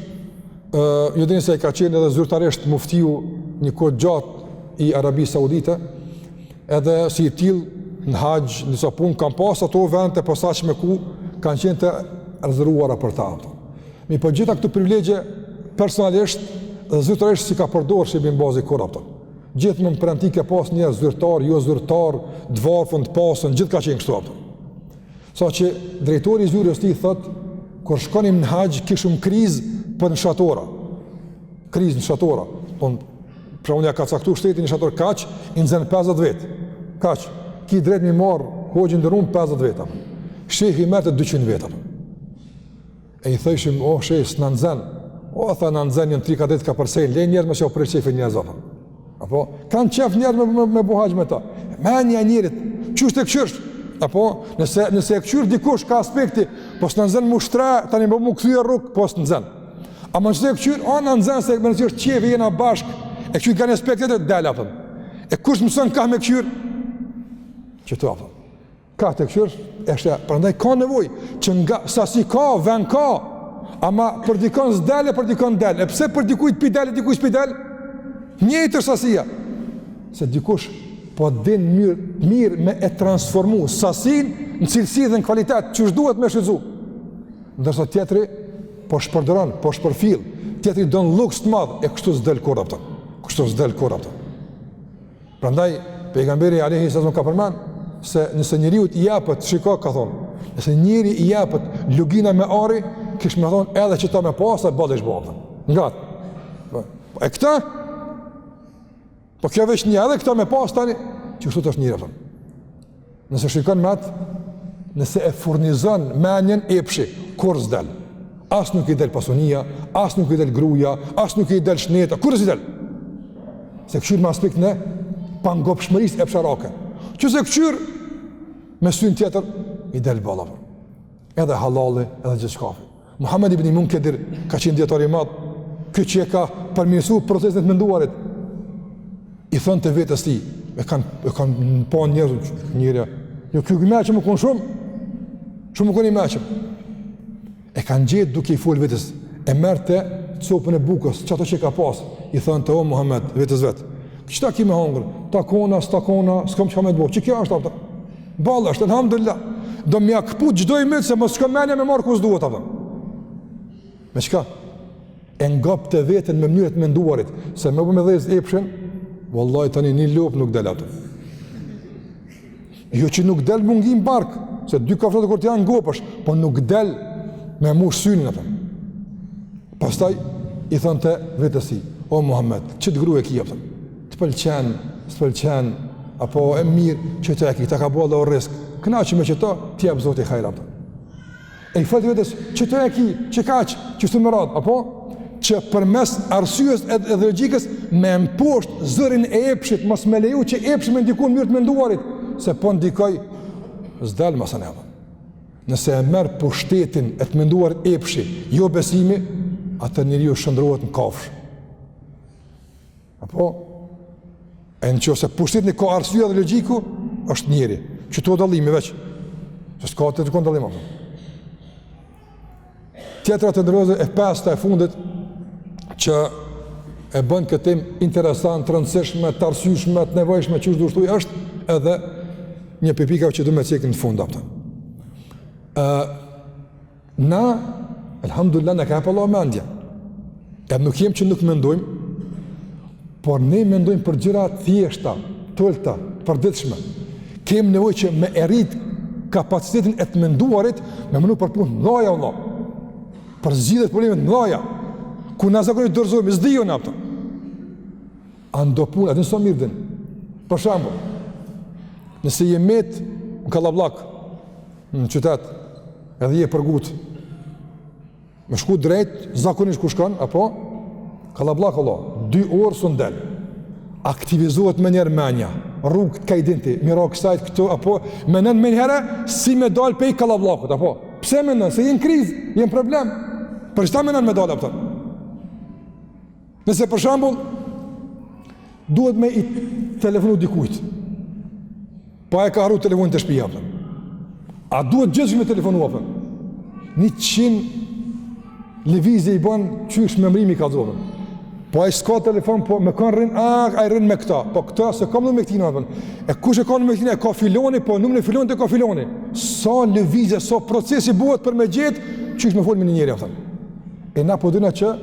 [SPEAKER 1] ju dini se ai ka qenë edhe zyrtarisht muftiu një kohë gjatë i Arabisë Saudite, edhe si i tillë në haxh, nësa punë kanë pas ato vende të posaçme ku kanë qenë të rezervuara për ta. Mi po gjitha këtu privilegje personalisht dhe zyrtarisht si ka përdorur Shejh ibn Bazi korrapta. Gjithë më pranë ke pas njerëz zyrtar, jo zyrtar, dvarfën të pasën, gjithë ka qenë kështu ato. Sa që drejtori i zyrës tij thot, kur shkonim në haxh kishim krizë për në shatora. Krizë në shatora. Po pra unë ja ka caktuar shtetin në shator kaç, i nxen 50 vet. Kaç? Ki drejt mi marr hoxhin ndërum 50 veta. Shehi merrte 200 veta. E i thëshim, o shej, s'na nxen. O tha na nxen një 3 kadet ka përsej, le njerëz më shoh për çefë njerëz apo. Apo kanë qef njerëz me buhax me ta. Mendja e njerit, çu të këshirsh? Apo nëse e këshir dikush ka aspekti, po s'na nxen mushtra, tani më mu kthyer rrug, po s'nxen. A më nëse e këshir, o na nxen se më nëse çefi jena bashk, e këshir kanë aspekte të dal apo. E kush mëson ka me këshir? Çto apo? Ka të këshirë, është, prandaj ka nevojë që nga sasi ka, vend ka, ama për dikon s'dele, për dikon del. E pse për dikujt pi del, dikuj s'pi del? Njëjtë sasia. Se dikush po din mirë me e transformu sasin në cilësi dhe në kvalitet, që duhet me shfrytzu. Ndërsa tjetri po shpërdoron, po shpërfill, tjetri don luks të madh, e kështu s'del korrapta. Kështu s'del korrapta. Prandaj pejgamberi alayhi sallam ka përmend se nëse njeriu i japët, shiko ka thonë, nëse njeri i japët lugina me ari, kish me thonë edhe që ta me pasë, bëllish bëllë. Ngatë. E këta, po kjo veç një edhe këta me pasë tani, që kështu të është njëre. Nëse shikon me atë, nëse e furnizon menjen epshi, kur s'del. As nuk i del pasunia, as nuk i del gruja, as nuk i del shneta, kur s'i del? Se këshyr me aspekt në pangopshmëris e psharake. Që se këqyr, me syn tjetër, i del bala. Edhe halali, edhe gjithë shkafi. Muhammed ibn Munkedir, ka qenë djetar i madhë, këtë që e ka përmirësu procesin të menduarit, i thënë të vetës ti, e kanë pa njërë, jo kjo i meqëm më konë shumë më konë i meqëm. E kanë gjetë duke i fol vetës. E merte copën e bukës, çato që ka pas, i thonë të o Muhammed, vetës vetë. Qëta ki me hongër? Takona, s'kom që ka me të bo. Që kjo është, apëta? Ballë është, alhamdulillah. Do m'ja këpu gjdoj mëtë se mos shko menja me marë kus duhet, apëta. Me qka? E ngap të vetën me mënyrët menduarit, se me bu me dhezë epshen, wallahi tani një lopë nuk del ato. Jo që nuk del mungim bark, se dy kafshët kur të janë ngopësh, po nuk del me mush synin ato. Pastaj i thënë të vetësi, o Muhammed, që të gru e ki, apëta? Të pëlqen, s'pëlqen, apo e mirë që të e ki, ta ka bo dhe o risk, këna që me që ta, t'jep Zoti i hajra, apëta. E i fëllë të vetës, që të e ki, që kaq, që së të më radhë, apo? Që përmes arsyes edhe logjikës me mposht zërin e epshit, mos me leju që epshi me ndikon mirë të menduarit, se po ndikoj s'dal masa neva. Nëse e merr pushtetin e të menduarit epshi, jo besimi, atë njeriu shndrohet në kafsh. Apo e nëse pushteti ka arsye dhe logjiku, është njeri. Që to dallimi veç. Se s'ka të kon dallim apo. Tjetra të ndërozë e pesta e fundit që e bën këtë temë interesant, të rëndësishme, të arsyeshme, të nevojshme që do shtoj është edhe një pikave që do të cekim në fund aftë. Na alhamdulillah ne ka pa Allah mendja. E nuk jem që nuk mendojmë, por ne mendojmë për gjëra të thjeshta, tolta, përditshme. Kem nevojë që me errit kapacitetin e të menduarit, me mënu për punë mëdha Allah. Për zgjidhje të problemeve të mëdha. Ku na zakonisht dorëzojmë, s'dijo në apëta. Ando punë, atë nëso mirë din. Për shembull, nëse je met në Kallabllak, në qytet, edhe je përgut, me shku drejt, zakonisht ku shkon, apo, Kallabllak Allah, 2 orë së ndel, aktivizohet me njerë menja, rrugë të kajdinti, mira kësajt këtu, apo, menen me njerë, si me dal pej Kallabllakut, apo, pse menen, se jenë krizë, jenë problem, për çfarë menen me dal apëta? Nëse për shembull duhet me i telefonu dikujt, pa e ka harru telefonin të shtëpia, a duhet gjithë me telefonu apë? 100 lëvizje i bën qysh me mrimi ka zonë. Po ai s'ka telefon, po me kanë rrin, ai rrin me këta, po këta se kam në me këtina apë. E kush e ka në me këtina, e ka filoni, po numrin e filonit e ka filoni. Sa lëvizje, sa procesi bëhet për me gjetë, qysh me fol me një njeri apë. E na po dyna që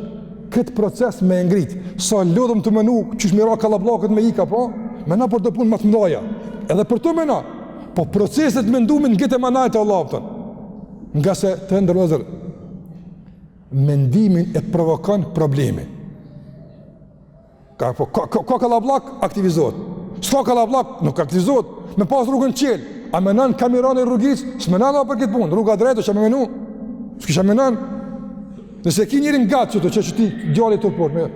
[SPEAKER 1] këtë proces me ngrit, sa lodhëm të menu, qysh me ra Kallabllakut me ika, po, me na për të punë më të mdoja, edhe për të me na, po proceset me ndumin në gëtë e manajt e Allah, pëtën. Nga se të ndërlozër, mendimin e provokon problemi. Ka Kallabllak, aktivizohet. S'ka Kallabllak, nuk aktivizohet, me pas rrugën qelë, a menan kamerane rrugis, s'menan a për këtë punë, rruga drejtë, që me menu, s'kisha menan. Nëse ki njërin gatë që ti djali të porë,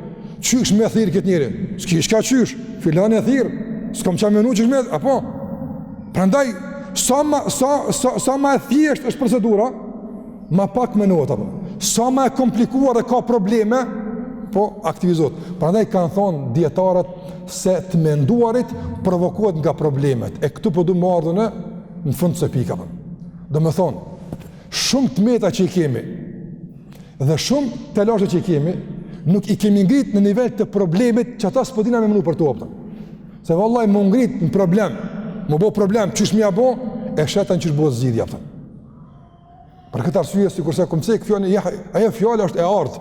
[SPEAKER 1] qysh me thirë këtë njëri? S'ka qysh, filani e thirë, s'kom qa menu qysh me thirë, apo? Prandaj, sa ma e thjesht është procedura, ma pak menuot, apo? Sa ma e komplikuar e ka probleme, po aktivizot. Prandaj kanë thonë djetarët se të menduarit provokohet nga problemet. E këtu po du më ardhën në fund se pika. Do me thonë, shumë të meta që i kemi, dhe shumë të lashe që i kemi, nuk i kemi ngrit në nivel të problemit që ata s'podina me mënu për të opta. Se vallaj më ngrit në problem, më bo problem, qysh mja bo, e shetan qysh bo zgjidhja. Për këtë arsye, si kurse këmë cek fjallë, ajo fjallë është e ardhë,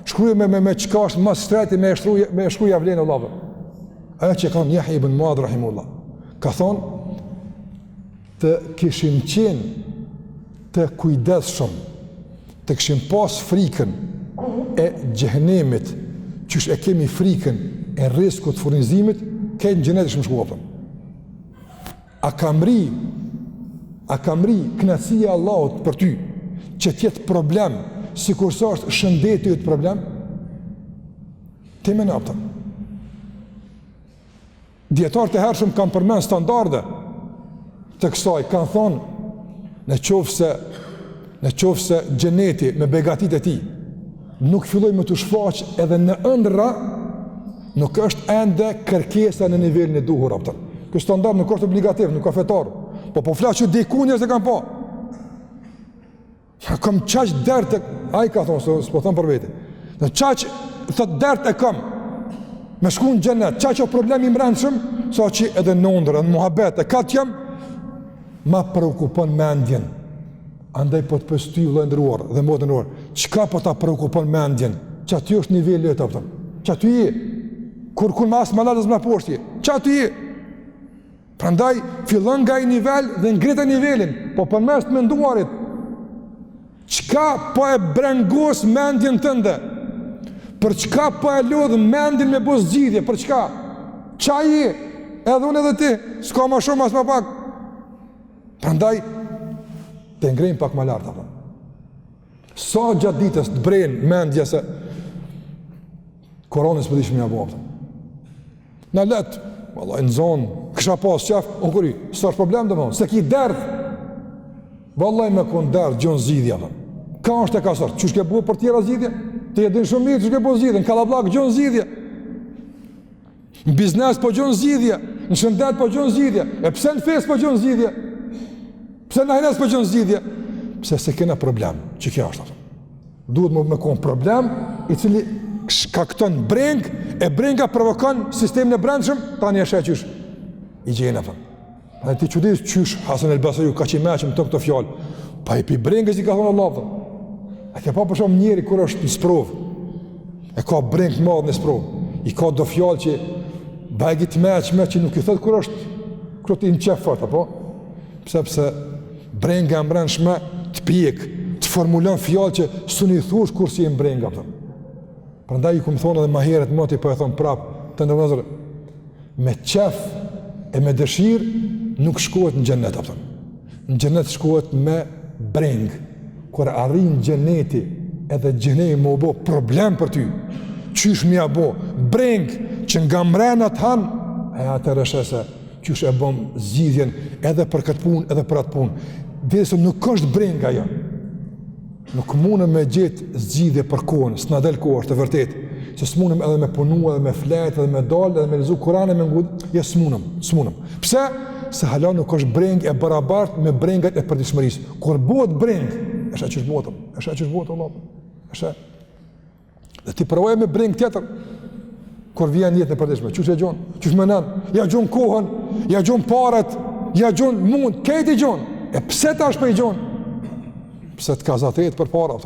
[SPEAKER 1] shkruje me qka është mas streti, me shkruja vlenë Allahve. Ajo që kanë Jahja ibn Muadh rahimullah, ka thonë, të kishim qenë të kujdesshëm, të këshim pas frikën e xhehenemit, qysh e kemi frikën e rrezikut të furnizimit, këtë xhenet është më shkuapën. A ka mri kënaqësia e Allahut për ty, që tjetë problem, si kurse është shëndeti të problem? Ti me napëta. Djetarët e hershëm kanë përmend standarde të kësaj, kanë thonë, në qofë se gjeneti me begatit e ti nuk filloj me të shfaq edhe në ëndra, nuk është ende kërkesa në nivelin e duhur apëtën. Kjo standard nuk është obligativ, nuk ka fetar, po flasë që diku njërës e kanë pa. Kam qaq dert e... A i ka thonë, s'po thonë për vete. Në qaq, thot dert e kam. Me shku në gjennet, qaq o problemi mrendshëm, sa që edhe në ndër, edhe në muhabet, e ka t'jam, ma preokupon mendjen. Andaj po të pësty vëllai ndëruar dhe motë ndëruar. Çka po ta preokupon mendjen? Që aty është niveli i tij. Që aty je. Kur mas malatës më poshtë. Që aty je. Prandaj fillon nga ai nivel dhe ngritet nivelin, po përmes të menduarit. Çka po e brengos mendjen tënde? Për çka po e lodh mendjen me bos zgjidhje? Për çka? Ç'a je? Edhe unë edhe ti, s'ka më shumë as më pak. Prandaj të ngrejnë pak më lartë, apo. Sa gjatë ditës të brejnë mendja se Koronës për dishme një abovë. Në letë, vallaj, në zonë, kësha pas qef, unë kuri, së është problem dhe më, se ki derdh, vallaj me konë derdh, gjonë zidhja, dhe. Ka është e ka sërë, që shke buë për tjera zidhja? Të jedin shumë mirë, që shke buë zidhja, në kalablak gjonë zidhja. Në biznes po gjonë zidhja, në shëndet po gjonë zidhja, e pse në fes po gjonë zidhja? Pse në hajnes po gjonë zidhja? Pse se kena problem, që kja është, duhet me konë problem, i cili shkakton breng, e brenga provokon sistemin e brendshëm, tani e sheh qysh i gjena thon. A ti çudit qysh Hasan el-Basriu ka qenë këto fjalë. Pa i pi brengës i ka thonë Allah thon. A ke pa për shumë njeri kur është në sprov. E ka breng të madh në sprov. I ka do fjalë që bajgit me që nuk i thot kur është kroti në qef fort apo. Pse brenga e brendshme të pjek, të formulon fjalë që suni thush kur si e brenga thon. Prandaj ju kom thonë edhe më herët moti po e thon prap të ndërvozur me qef e me dëshirë nuk shkohet në xhenet apo. Në xhenet shkohet me breng. Kur arrin xheneti edhe xheneti më bë problem për ty. Qysh më apo breng që nga mrena të han e atë rëshese qysh e bëm zgjidhjen edhe për këtë punë edhe për atë punë. Dhe nuk është breng ajo. Nuk mundem me gjetë zgjidhje për kohën, s'na del kohë është e vërtetë. Se s'mundem edhe me punu, edhe me flet, edhe me dalë, edhe me lezu Kur'anin me ngud, ja s'mundem. Pse? Se hala nuk është breng e barabartë me brengat e përditshmërisë. Kur bëhet breng, është ajo që është Allah. Është. Dhe ti provoj me breng tjetër. Kur vjen jetën e përditshme, çuçi e gjon, çuçi mënon, ja gjon kohën, ja gjon parat, ja gjon mund, këtë gjon. E pse tash po i gjon? Pse të kazatet për para,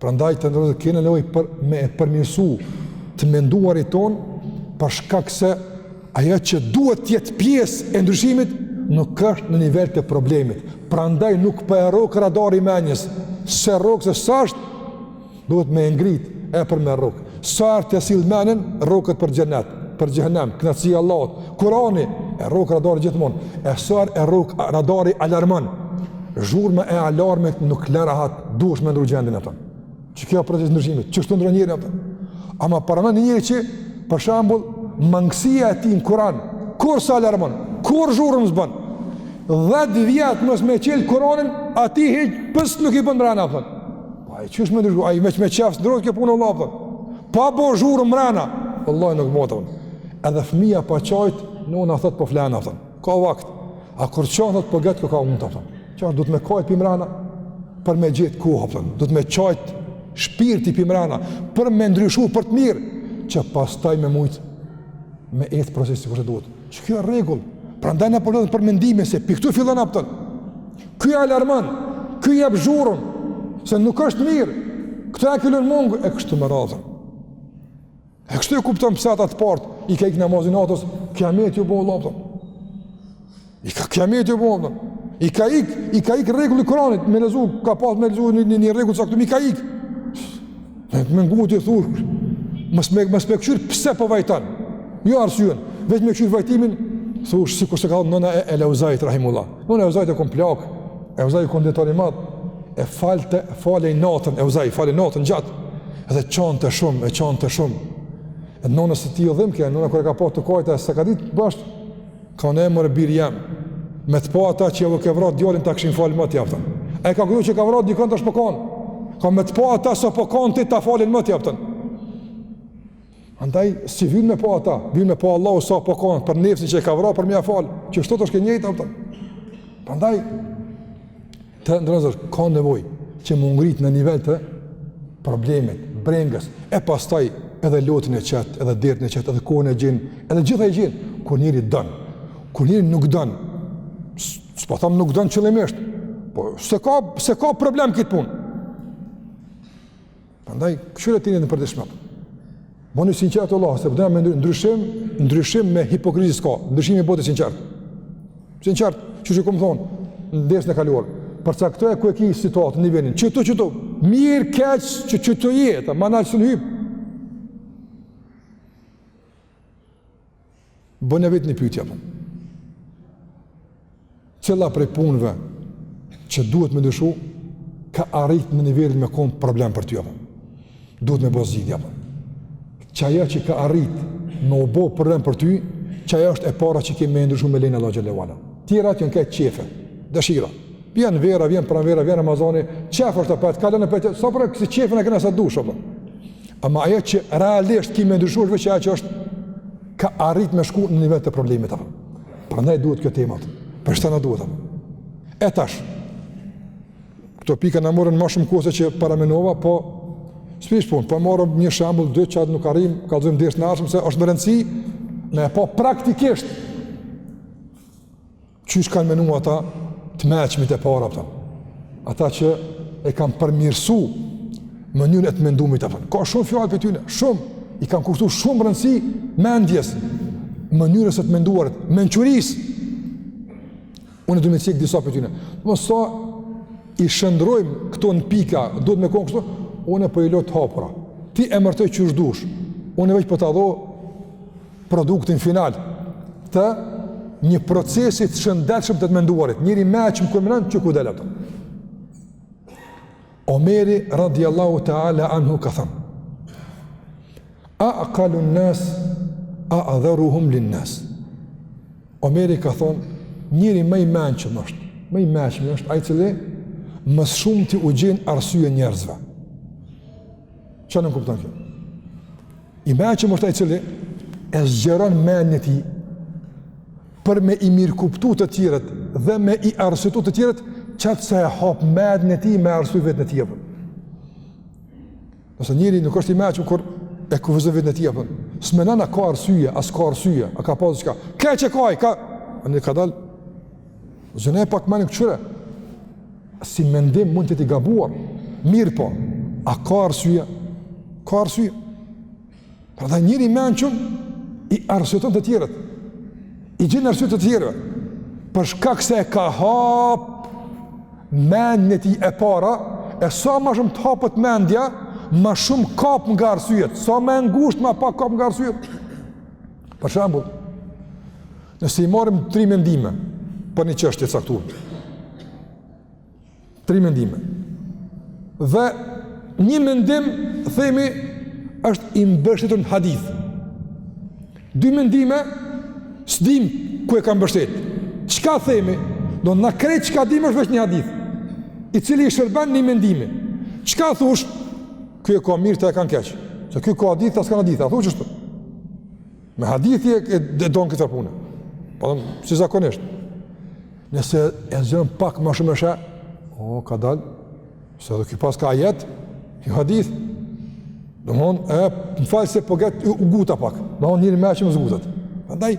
[SPEAKER 1] prandaj të ndërëzë kene nevojë për me përmirësu të menduarit ton, për shkak se ajo që duhet tjetë pjesë e ndryshimit, nuk është në nivel të problemit. Prandaj nuk për e rokë radari menjës, se rokë se sashtë, duhet me ngrit e për me rokë. Sartë të silë menën, rokët për gjennet, për gjennem, knatësia Allahot. Kurani e rokë radari gjithmonë, e sartë e rokë radari alarmon. Zhurma e alarmit nuk lërahat, duhesh me ndru gjendin atë. Që kjo proces ndryshimit, që shtu ndru njëri atë. Ama paramen njëri që, për shambull, mangësia e ti në Kuran, kur sa alarmon, kur zhurëm zbën, 10 vjetë mës me qelë Kuranin, ati heqë pës nuk i bën mrena, pëtën. Pa i qysh me ndryshu, a i me qefës ndrojt kjo punë Allah, pëtën. Pa bo zhurëm mrena, Allah nuk më të pëtën. Edhe fëmija pa qajt, nona thët po flena, pëtën. Ka vakt. A kur qanët po getë, ka unë të pëtën. Do të me kajt pimrana për me gjithë kohë, do të me qajt shpirti pimrana për me ndryshu për të mirë, që pas taj me mujtë me etë procesi kërse duhet. Që kjo e regull, pra ndaj në përnodhën për mendime se për këtu fillon apëtën. Kjo e alarman, kjo e abzhurën, se nuk është mirë, këto e këllën mungë, e kështu më radhën. E kështu e kuptëm pëse atë partë, i ka ik namazin atës, kiamet ju bo Allah, i ka kiamet ju bo Allah. I ka ik rregulli Kuranit, me lezu, ka pas me lezu një rregull saktum, i ka ik. Me ngu të thur, mës me këqyr pse po vajtan. Jo arsyen, veç me këqyr vajtimin, thush, si kur se ka dhënë nëna e Leuzajt, rahimullah. Nëna e Leuzajt e kom plak, Leuzajt kom detari madh, e falej natën, Leuzajt, falej natën gjatë, edhe qante shumë. E nënës të ti o dhimke, nëna kër e ka pa të kajta, se ka ditë bashkë, ka në emër e birë jam. Me të pa ata që ke vrat djalin ta kishin falë më t'japtën. E ka kujtu që ka vrat dikon tash po kanë. Ka me të pa ata sa po kanë ti ta falin më t'japtën. Andaj si vjen me pa ata, vjen me pa Allahu sa po kanë për nefsin që e ka vrat për më fal, që çdo të shkë njëjtë ata. Prandaj të ndrozur ka nevojë që më ngrit në nivel të problemit, brengës, e pastaj edhe lotin e qetë, edhe dertin e qetë, edhe kohën e gjenë, edhe gjitha e gjenë, kur njëri dënë, kur njëri nuk dënë, s'po thamë nuk dënë qëllimisht, po se ka problem këtë punë. Prandaj, këshire t'ini në përdishmet. Boni sinqert Allah, se përdojnë me ndryshim me hipokrizis ka, ndryshim i bote sinqert. Sinqert, që këmë thonë, në desën e kaluar, përca këto e ku e ki situatë, në nivelin, qëto, mirë keqë që të jetë, ma nalë së në hypë. Bënë e vetë një pyetja, cilla prej punëve që duhet me ndryshu, ka arrit në nivelin me konë problem për ty, duhet me bo zgjidhja. Qaja që ka arrit me u bo problem për ty, qaja është e para që kemi me ndryshu me lejnë Allah Gjellewala. Tjera të jënë këtë qefe, dëshira. Vjen vera, vjen pranvera, vjen Ramazani, qefë është të petë, kalën e petë, sa për e kësi qefën e këna sa dush, ama aja që realisht kemi me ndryshu është veç aja që është ka arrit me shku në nivel të problemit. Prandaj duhet kjo temat, për shtë në duhet. E tash, këto pika në morën ma shumë kose që paramenova, po s'pish punë, po morëm një shambull, dy që atë nuk arrim, ka dhëzëm dirës në arshëm, se është më rëndësi, me po praktikisht, qysh kanë menu ata të meqmit e para, ata që e kanë përmirësu mënyrën e të mendumit, ka shumë fjallë për tyne, shumë, i kanë kushtu shumë rëndësi mendjes, mënyrës e të menduarit, menquris. Unë du me cikë disa për tyne. Mësa i shëndrojmë këto në pika, do të me konë kështu, unë e për i lotë hapura. Ti e mërtoj që është dush, unë e veç për të adho produktin final të një procesit shëndetshëm të të menduarit. Njëri me që më këmënan, që ku delë. Omeri radiallahu ta'ala anhu ka thëmë, a aqalun nas, a adharuhum lin nas. Omeri ka thonë, njëri më i mençëm është ai cili më shumë ti u gjen arsye njerëzve. Çfarë nuk kupton kjo? I mençëm është ai cili e zgjeron mendjen e tij për me i mirë kuptu të tjerët dhe me i arsyetu të tjerët, qatë se e hap mendjen e tij me arsye vetën e tij. Nëse njëri nuk është i mençëm kur e kufizën vetën e tij, s'menon a ka arsye, as ka arsye, a ka pas diçka. Keq e ka, ne ka dal. Zënë pak më në këtyre. Si mendim mund të të gabuar. Mirë po, a ka arsye? Ka arsye. Pra dhe njëri mençëm i arsyeton të tjerët. I gjen arsye të tjerëve. Për shkak se e ka hap mendjen e tij e para, e sa më shumë të hapet mendja, ma shumë kap nga arsyet, sa me ngusht ma pak kap nga arsyet. Për shembull, nëse i marrim 3 mendime për një çështje të caktuar, 3 mendime, dhe një mendim, themi, është i mbështetur në hadith. 2 mendime, s'dim ku e ka mbështet. Çka themi? Do na krejt çka dim është veç një hadith, i cili i shërben një mendimi. Çka thush? Ky e ka mirë, ta e kanë keq. Se ky ka hadith, ta s'kan hadith. A thuaj çështu? Me hadithi e don këtë punë. Po si zakonisht. Nëse e zgjon pak më shumë është, ka dal. Se do ky pas ka ajet, ky hadith. Domthon, më fal se po gat u guta pak. Domthon njëri më që më zgutat. Prandaj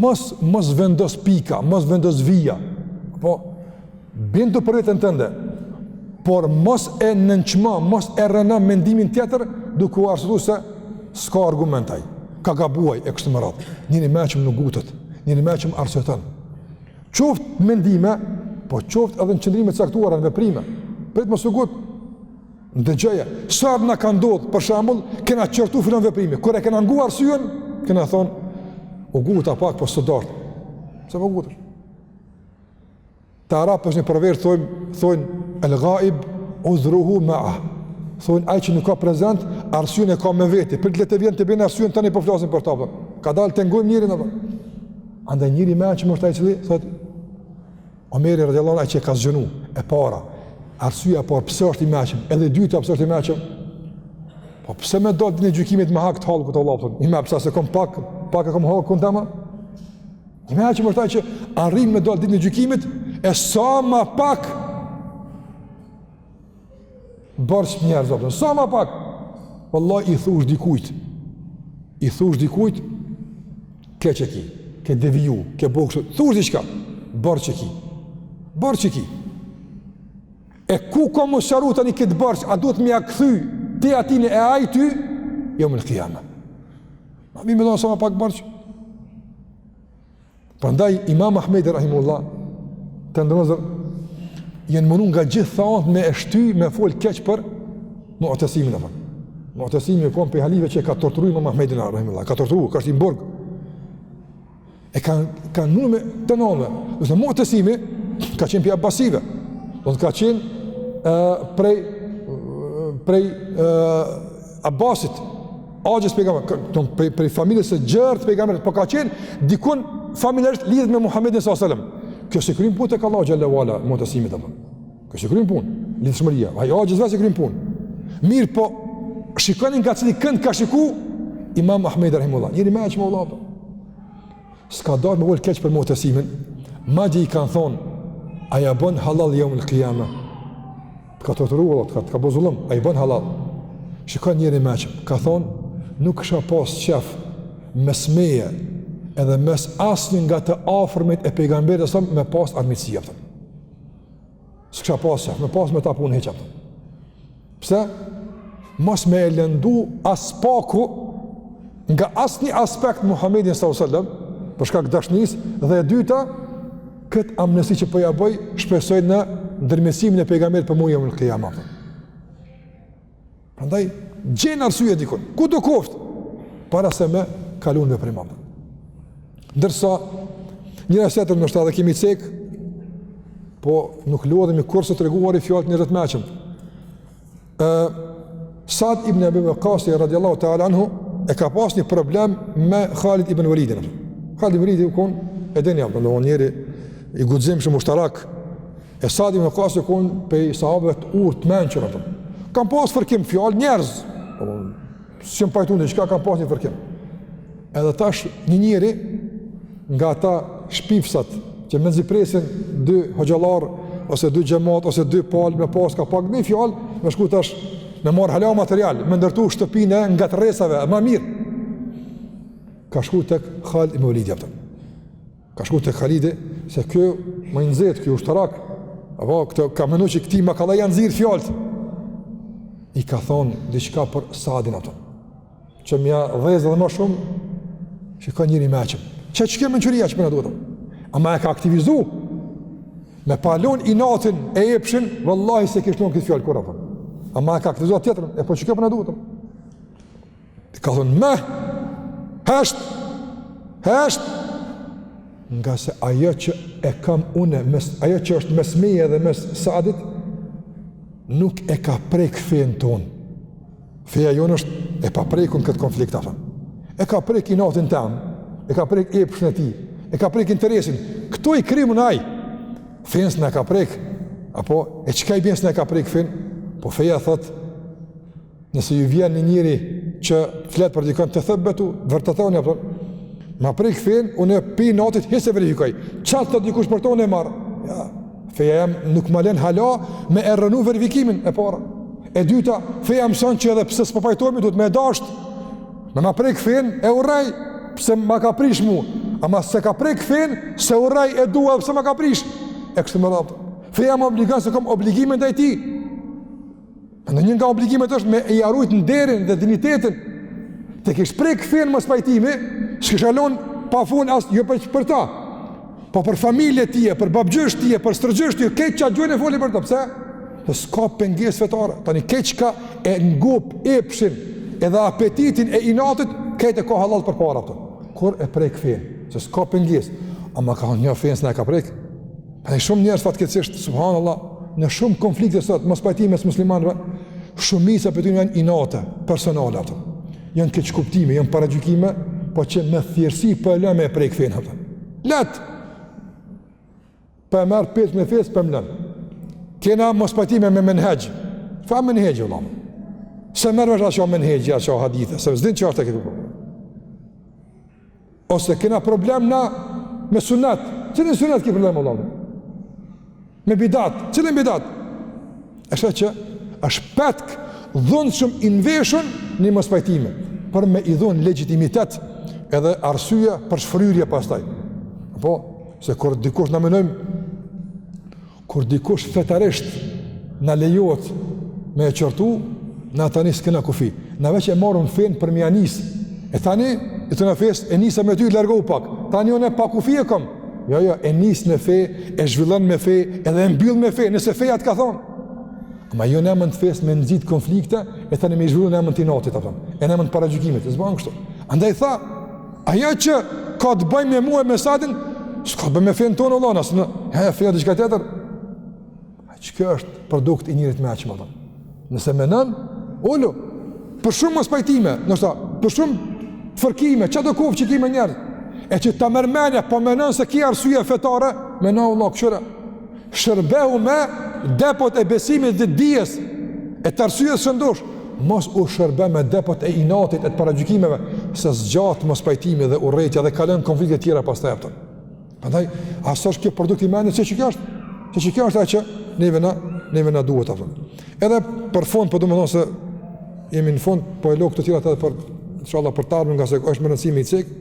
[SPEAKER 1] mos vendos pika, mos vendos vija. Po bindu për vetën tënde. Por mos e nënçmo, mos e rënë mendimin tjetër, duke u arsyetuar se s'ka argumentaj, ka gabuaj e kështu me radhë. Njëri meqëm nuk gutet, njëri meqëm arsyeton. Qoftë mendime, po qoftë edhe në qëndrime të caktuara në veprime. Prit mos u gut. Ndëgjoje, sa na ka ndodhur, për shembull, kena qortu filon veprimi. Kur e kena ngu arsyen, kena thonë, u guta pak po s'u dort. Pse po gutesh? Të Arab është një proverb, thonë el-ghaib udhruhu ma'a. Thonë ai që nuk ka prezant, arsyen e ka me veti. Për të letë vjen të bëjnë arsyen tani po flasim për ta. Ka dalë të ngujmë njërin apo. Andaj njëri më që është ai cili thotë Omeri radhiyallahu anhu ai që ka zgjenu e para. Arsyeja por pse është i mëshëm? Edhe e dyta pse është i mëshëm? Po pse më do ditën e gjykimit me hak të hallkut Allahu. I më pse se kom pak e kom hallkun tama? I mëshëm është ai që arrin me dal ditën e gjykimit e sa më pak bërç njerëz apo. Sa më pak. Wallahi i thush dikujt, ke që ki, ke deviju, ke bokshë, thush diçka, bërç e ki. E ku ka më sharu tani këtë bërç, a duhet me ja kthy ti atini e ai ty, jo më në qiyama. Ma mi me donë sa më pak bërç. Prandaj Imam Ahmedi rahimullah të ndërëzër jenë mënu nga gjithë thaat me eshty me fol keq për Mu'tasimin apo. Mu'tasimi e kon për halive që ka torturu Imam Ahmedin rahimullah, ka torturu, ka shti në burg. E kanë mënu me të nëme. Nëse Mu'tasimi ka qenë për Abbasive, do të ka qenë prej Abbasit, agjës pejgamberit, prej familjes së gjerë të pejgamberit, po ka qenë dikun familjarisht lidhet me Muhammedin sallallahu alaihi wasallam. Kjo se kryen punë tek Allahu xhallahu ala Mu'tasimit apo. Kjo se kryen punë, lidhshmëria. Ai agjës vetë kryen punë. Mirë, po shikoni nga cili kënd ka shiku Imam Ahmed rahimullah. Njëri më aq me Allah. S'ka dorë me vol keq për Mu'tasimin. Madje i kanë thonë, a ja bën halal yawm al-qiyama. Ka torturuar Allah, ka bëu zullum, ai bën halal. Shikoni njëri më aq, ka thonë, nuk kisha pas qef mes meje edhe mes asnjë nga të afërmit e pejgamberit sa me pas armiqësi atë. S'kisha pas qef, me pas me ta punë hiç atë. Pse? Mos me e lëndu as paku nga asnjë aspekt Muhammedin sallallahu alaihi wasallam, për shkak dashurisë, dhe e dyta, këtë amnesti që po ja bëj, shpresoj në ndërmesimin e pejgamberit për mua në Kıyamet. Prandaj gjen arsye dikon, ku do koft para se me kalon me primam. Ndërsa njëra tjetër ndoshta edhe kemi cek, po nuk lodhemi kurse treguari fjalë njerëz të mëshëm. Sa'd ibn Abi Waqqas radhiyallahu ta'ala anhu e ka pas një problem me Khalid ibn Walidin. Khalid ibn Walidi u kon e deni apo do njëri i guximshëm ushtarak. E Sa'd ibn Waqqas u kon pe sahabëve të urtë mençur ato. Kan pas fërkim fjalë njerëz. S'jam pajtuar diçka, kan pas një fërkim. Edhe tash një njeri nga ata shpifsat që mezi presin dy hoxhallar ose dy xhamat ose dy palë me pas ka pak një fjalë, më shku tash me marr hala material, me ndërtu shtëpinë nga të rresave, më mirë. Ka shku tek Khalid ibn Walidi atë. Ka shku tek Khalidi se kjo më i nxehtë, kjo ushtarak. Apo këtë ka menuar që këti makalla janë nxirr fjalët. I ka thonë diçka për Sa'din atë. Që mja dhezë dhe më shumë që ka njëri meqëm. Që kemë në qëria që përna duhetëm. Ama e ka aktivizu me palon i natin e epshin, vëllahi se kishton këtë fjallë kura për. Ama e ka aktivizu atë tjetërën, e po që kemë përna duhetëm. I ka thonë me, hesht, nga se ajo që e kam une, ajo që është mes meje dhe mes Sa'dit, nuk e ka prek fejnë tonë. Feja jonë është e pa prekun këtë konflikt afën. E ka prek i natin temë, e ka prek epshin e ti, e ka prek interesin. Këto i krimun aj. Fejnës në e ka prek, apo e qëka i bjens në e ka prek fejnë? Po feja thot, nëse ju vjen një njëri që fletë për dikën të thëbbetu, vërtatoni, apo, ma prek fejnë, unë e pi natit, hisë e verifikoj. Qatë të dikush për tonë e marë? Ja. Feja jam nuk ma len hala me e rënu verifikimin e para. E dyta, feja mëson që edhe pëse s'po pajtojmi duhet me e dasht. Me ma prej këfen e uraj pëse ma ka prish mu. Ama se ka prej këfen se uraj e dua pëse ma ka prish. E kështë më raptë. Feja më obligan se kom obligimin dhe i ti. Në një nga obligimet është me i arrujt në derin dhe dignitetin. Te kish prej këfen më spajtimi, s'kishalon pa fun asë jo për ta. Po për familje tije, për babgjësht tije, për strëgjësht tije, keq qa gjojnë e foli për të, pëse? Dhe s'ka penges fetare, tani keq ka e ngup, epshin, edhe apetitin e inatit, keq e ka halal për para të. Kur e prek fen, se s'ka penges, ama ka një fen s'na e ka prek. Dhe shumë njerës fatkecisht, subhanallah, në shumë konflikte sot, mos pajtime së muslimanëve, shumica për ty janë inate, personale ato. Janë keq kuptime, janë paragjykime, po që me thjerësi për e lëme e prek fen, letë. Për e merë pet me fes, për më lënë. Kena mos pajtime me menhegjë. Fa menhegjë, Allah. Se mërë vështë asho menhegjë, asho hadithë, se vëzdin që është e këtë problem. Ose kena problem na me sunet. Cilin sunet ki problem, Allah? Me bidat. Cilin bidat? E shë që është petk dhunshëm i nveshën në mos pajtime, për me i dhënë legjitimitet edhe arsye për shfryrje pastaj. Apo se kur dikush na menojmë, kur dikush fetarisht na lejohet me e qortu, na tani s'kena kufi. Na veç e marrëm fen për me anis. E tani e të na fes e nisa me ty largohu pak. Tani unë pa kufi e kam. Jo, e nis në fe, e zhvillon me fe, edhe e mbyll me fe, nëse feja të ka thonë. Ma jo në emën të fes me nëzit konflikte, e thani me i zhvillu në emën të inatit, e në emën të paragjykimit, e zbanë kështu. Andaj tha, aja që ka të bëjmë me mu e me sadin, s'ka të bëjmë me fejnë tonë, Allah, nësë në, feja të qëka tjetër, që kjo është produkt i njërit me aqëm, nëse menën, ullu, për shumë mos pajtime, nështë ta, për shumë të fërkime, që do kofë që ki me njerë, e që ta mërmenja, po menën se ki arsye fetare, menën Allah, këshyre, shërbehu me depot e besimit dhe dijes e të arsyes shëndosh, mos u shërbe me depot e inatit e të paragjykimeve, se zgjatë mos pajtimi dhe urrejtja dhe kalën konflikte tjera pas të eptën. Prandaj, asë është kjo produkt i mendit, që kjo është? Që kjo është e që neve na duhet aftën. Edhe për fond, po du me thonë se jemi në fond, po e lo këtë tjera edhe për, inshallah, për tarmën, nga se është më rëndësimi i cik,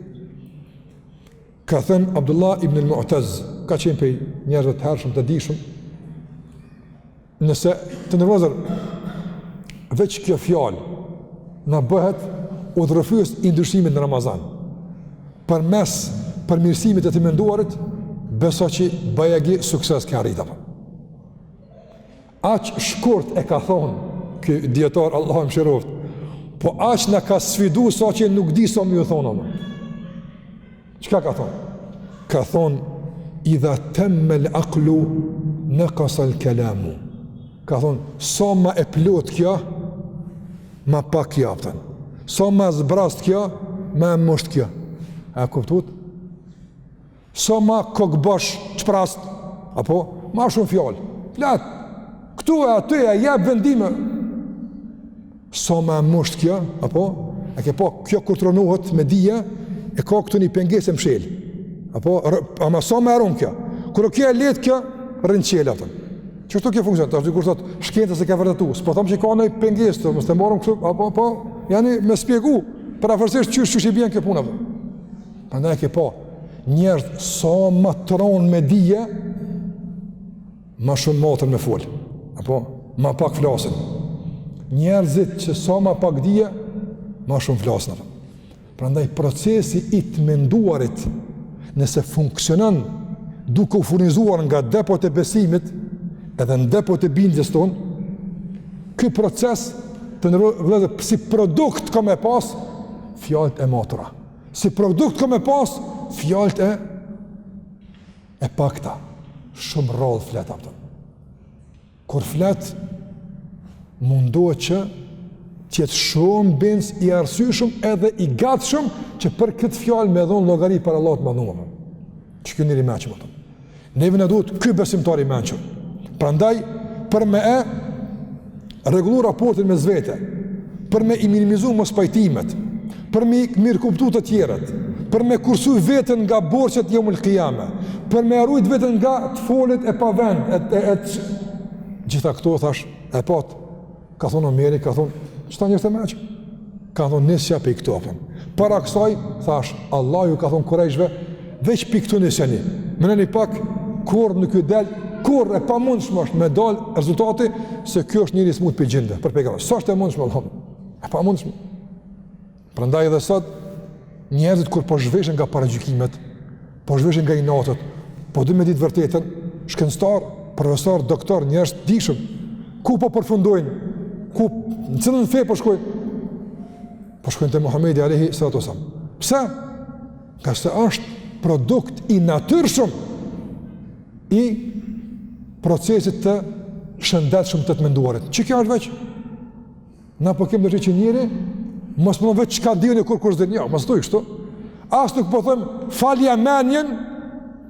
[SPEAKER 1] ka thënë Abdullah ibn al-Mu'taz, ka qenë për njerëzve të hershëm, të dishëm, nëse të nërvozër, veç kjo fjalë në bëhet udhërëfyës i ndryshimit në Ramazan. Për mes përmirësimit e të menduarit, beso që bëjegi sukses ka arrita. Aq shkurt e ka thonë, kjo djetar Allah më shiroft, po aq në ka sfidu sa që nuk di sa më ju thonë. Qëka ka thonë? Ka thonë, idha temme l'aqlu naqasa l'kalamu. Ka thonë, sa ma e plot kjo, ma pak kjo, pëtën. Sa ma zbrast kjo, ma e mësht kjo. A kuptut? Sa ma kokbosh qprast, apo, ma shumë fjallë. Flat, këtu e aty e jep vendime. Sa ma e mësht kjo, apo, e ke po, kjo kur tronohet me dhije, e ka këtu një pengesë mshel. Apo, ama sa me aron kjo. Kërë kjo e letë kjo, rënë qelë atën. Qështu kjo funksion? Ta është dikur thot, shkente se ka vërtetu. S'po thom që ka në pengesë të, mos të marëm kështu, apo, janë me spjegu, për afërsisht qysh i bjen kjo puna. Prandaj ke po, njerëz sa më tronë me dije, ma shumë matër me folë. Apo, ma pak flasin. Njerëzit që sa ma pak dije, ma shumë flasin. Prandaj procesi i të menduarit, nëse funksionon duke u furnizuar nga depot e besimit, edhe në depot e bindjes tonë, ky proces të nërëvëllë si produkt ka me pas, fjallët e matura. Si produkt ka me pas, fjallët e pakta. Shumë rrallë flet apëtën. Kur flet, mundohet që tjetë shumë bins i arsyshëm edhe i gatshëm që për këtë fjallë me dhonë logari për Allah të madhumë. Që kjo njëri meqëm atëm. Neve në duhet këj besimtari meqëm. Prandaj, për me regullu raportin me zvete, për me i minimizu mos pajtimet, për me mirë kuptu të tjeret, për me kursu vetën nga borqet jomul qiyame, për me arrujt vetën nga të folit e pa vend, gjitha këto, thash, e pat, ka thonë Omeri, ka thonë, qëta njërë të meqë? Ka thonë, nësja për i këto, para kësaj, thash, Allah ju ka thonë korejshve, veç për i këto nësjani, meneni pak, kur nuk ju del, kur e pa mundshme është me dal rezultati, se kjo është njëri smut për gjinde, për pejgamber. Sa është e mundshme, Allah? E pa mundshme. Prandaj edhe sot, njerëzit kur po zhveshen nga paragjykimet, po zhveshen nga inatët, po du me ditë vërtetën, shkencëtar, profesor, doktor, njerëz të dishëm, ku po përfundojnë, ku, në cilën fe po shkojnë? Po shkojnë te Muhamedi alayhi salatu wasallam. Pse? Ka se është produkt i natyrshëm i procesit të shëndetshëm të të menduarit. Që kjo është veç? Na po kemë dërgjë që njëri, mos më veç çka diuni kur s'din, jo, mos thuj kështu. As nuk po them falja menjen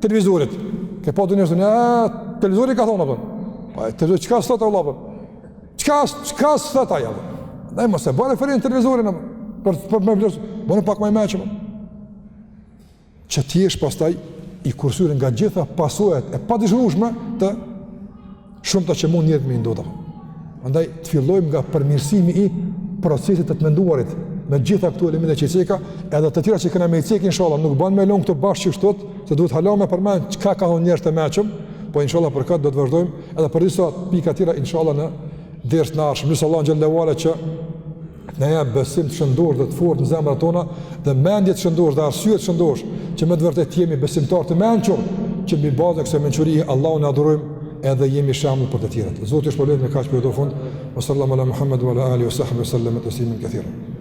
[SPEAKER 1] televizorit. Ke po dënë zonë, televizori ka thonë apo? Po televizori çka sot Allah apo? Çka sot ajo? Ndaj mos e bën referin televizorin apo për më vlerësu. Bënë pak më mëçëm. Që ti jesh pastaj i kursyre nga gjitha pasojat e padëshueshme të shumë të që mund njëtë me ndodha. Andaj të fillojmë nga përmirësimi i procesit të menduarit, me gjitha këtu elemente që i ceka, edhe të tjera që kena me i cek, inshallah, nuk bën me lënë këto bashkë që shtot, se duhet hala me përmend çka ka thonë njerëz të mëshëm, po inshallah për këtë do të vazhdojmë edhe për disa pika tjera inshallah në ders të ardhshëm. Lutë Allahun xhallahu ala që na jap besim të shëndosh dhe të fortë në zemrat tona dhe mendje të shëndosh dhe arsye të shëndosh që me të vërtetë jemi besimtar të mençur, që mbi bazën e kësaj mençurie Allahun e adhurojmë edhe jemi shembull për të tjerët. Zoti shpëlojë me kaq për do fund. Sallallahu ala Muhammad wa ala alihi wa sahbihi sallam taslimen kathira.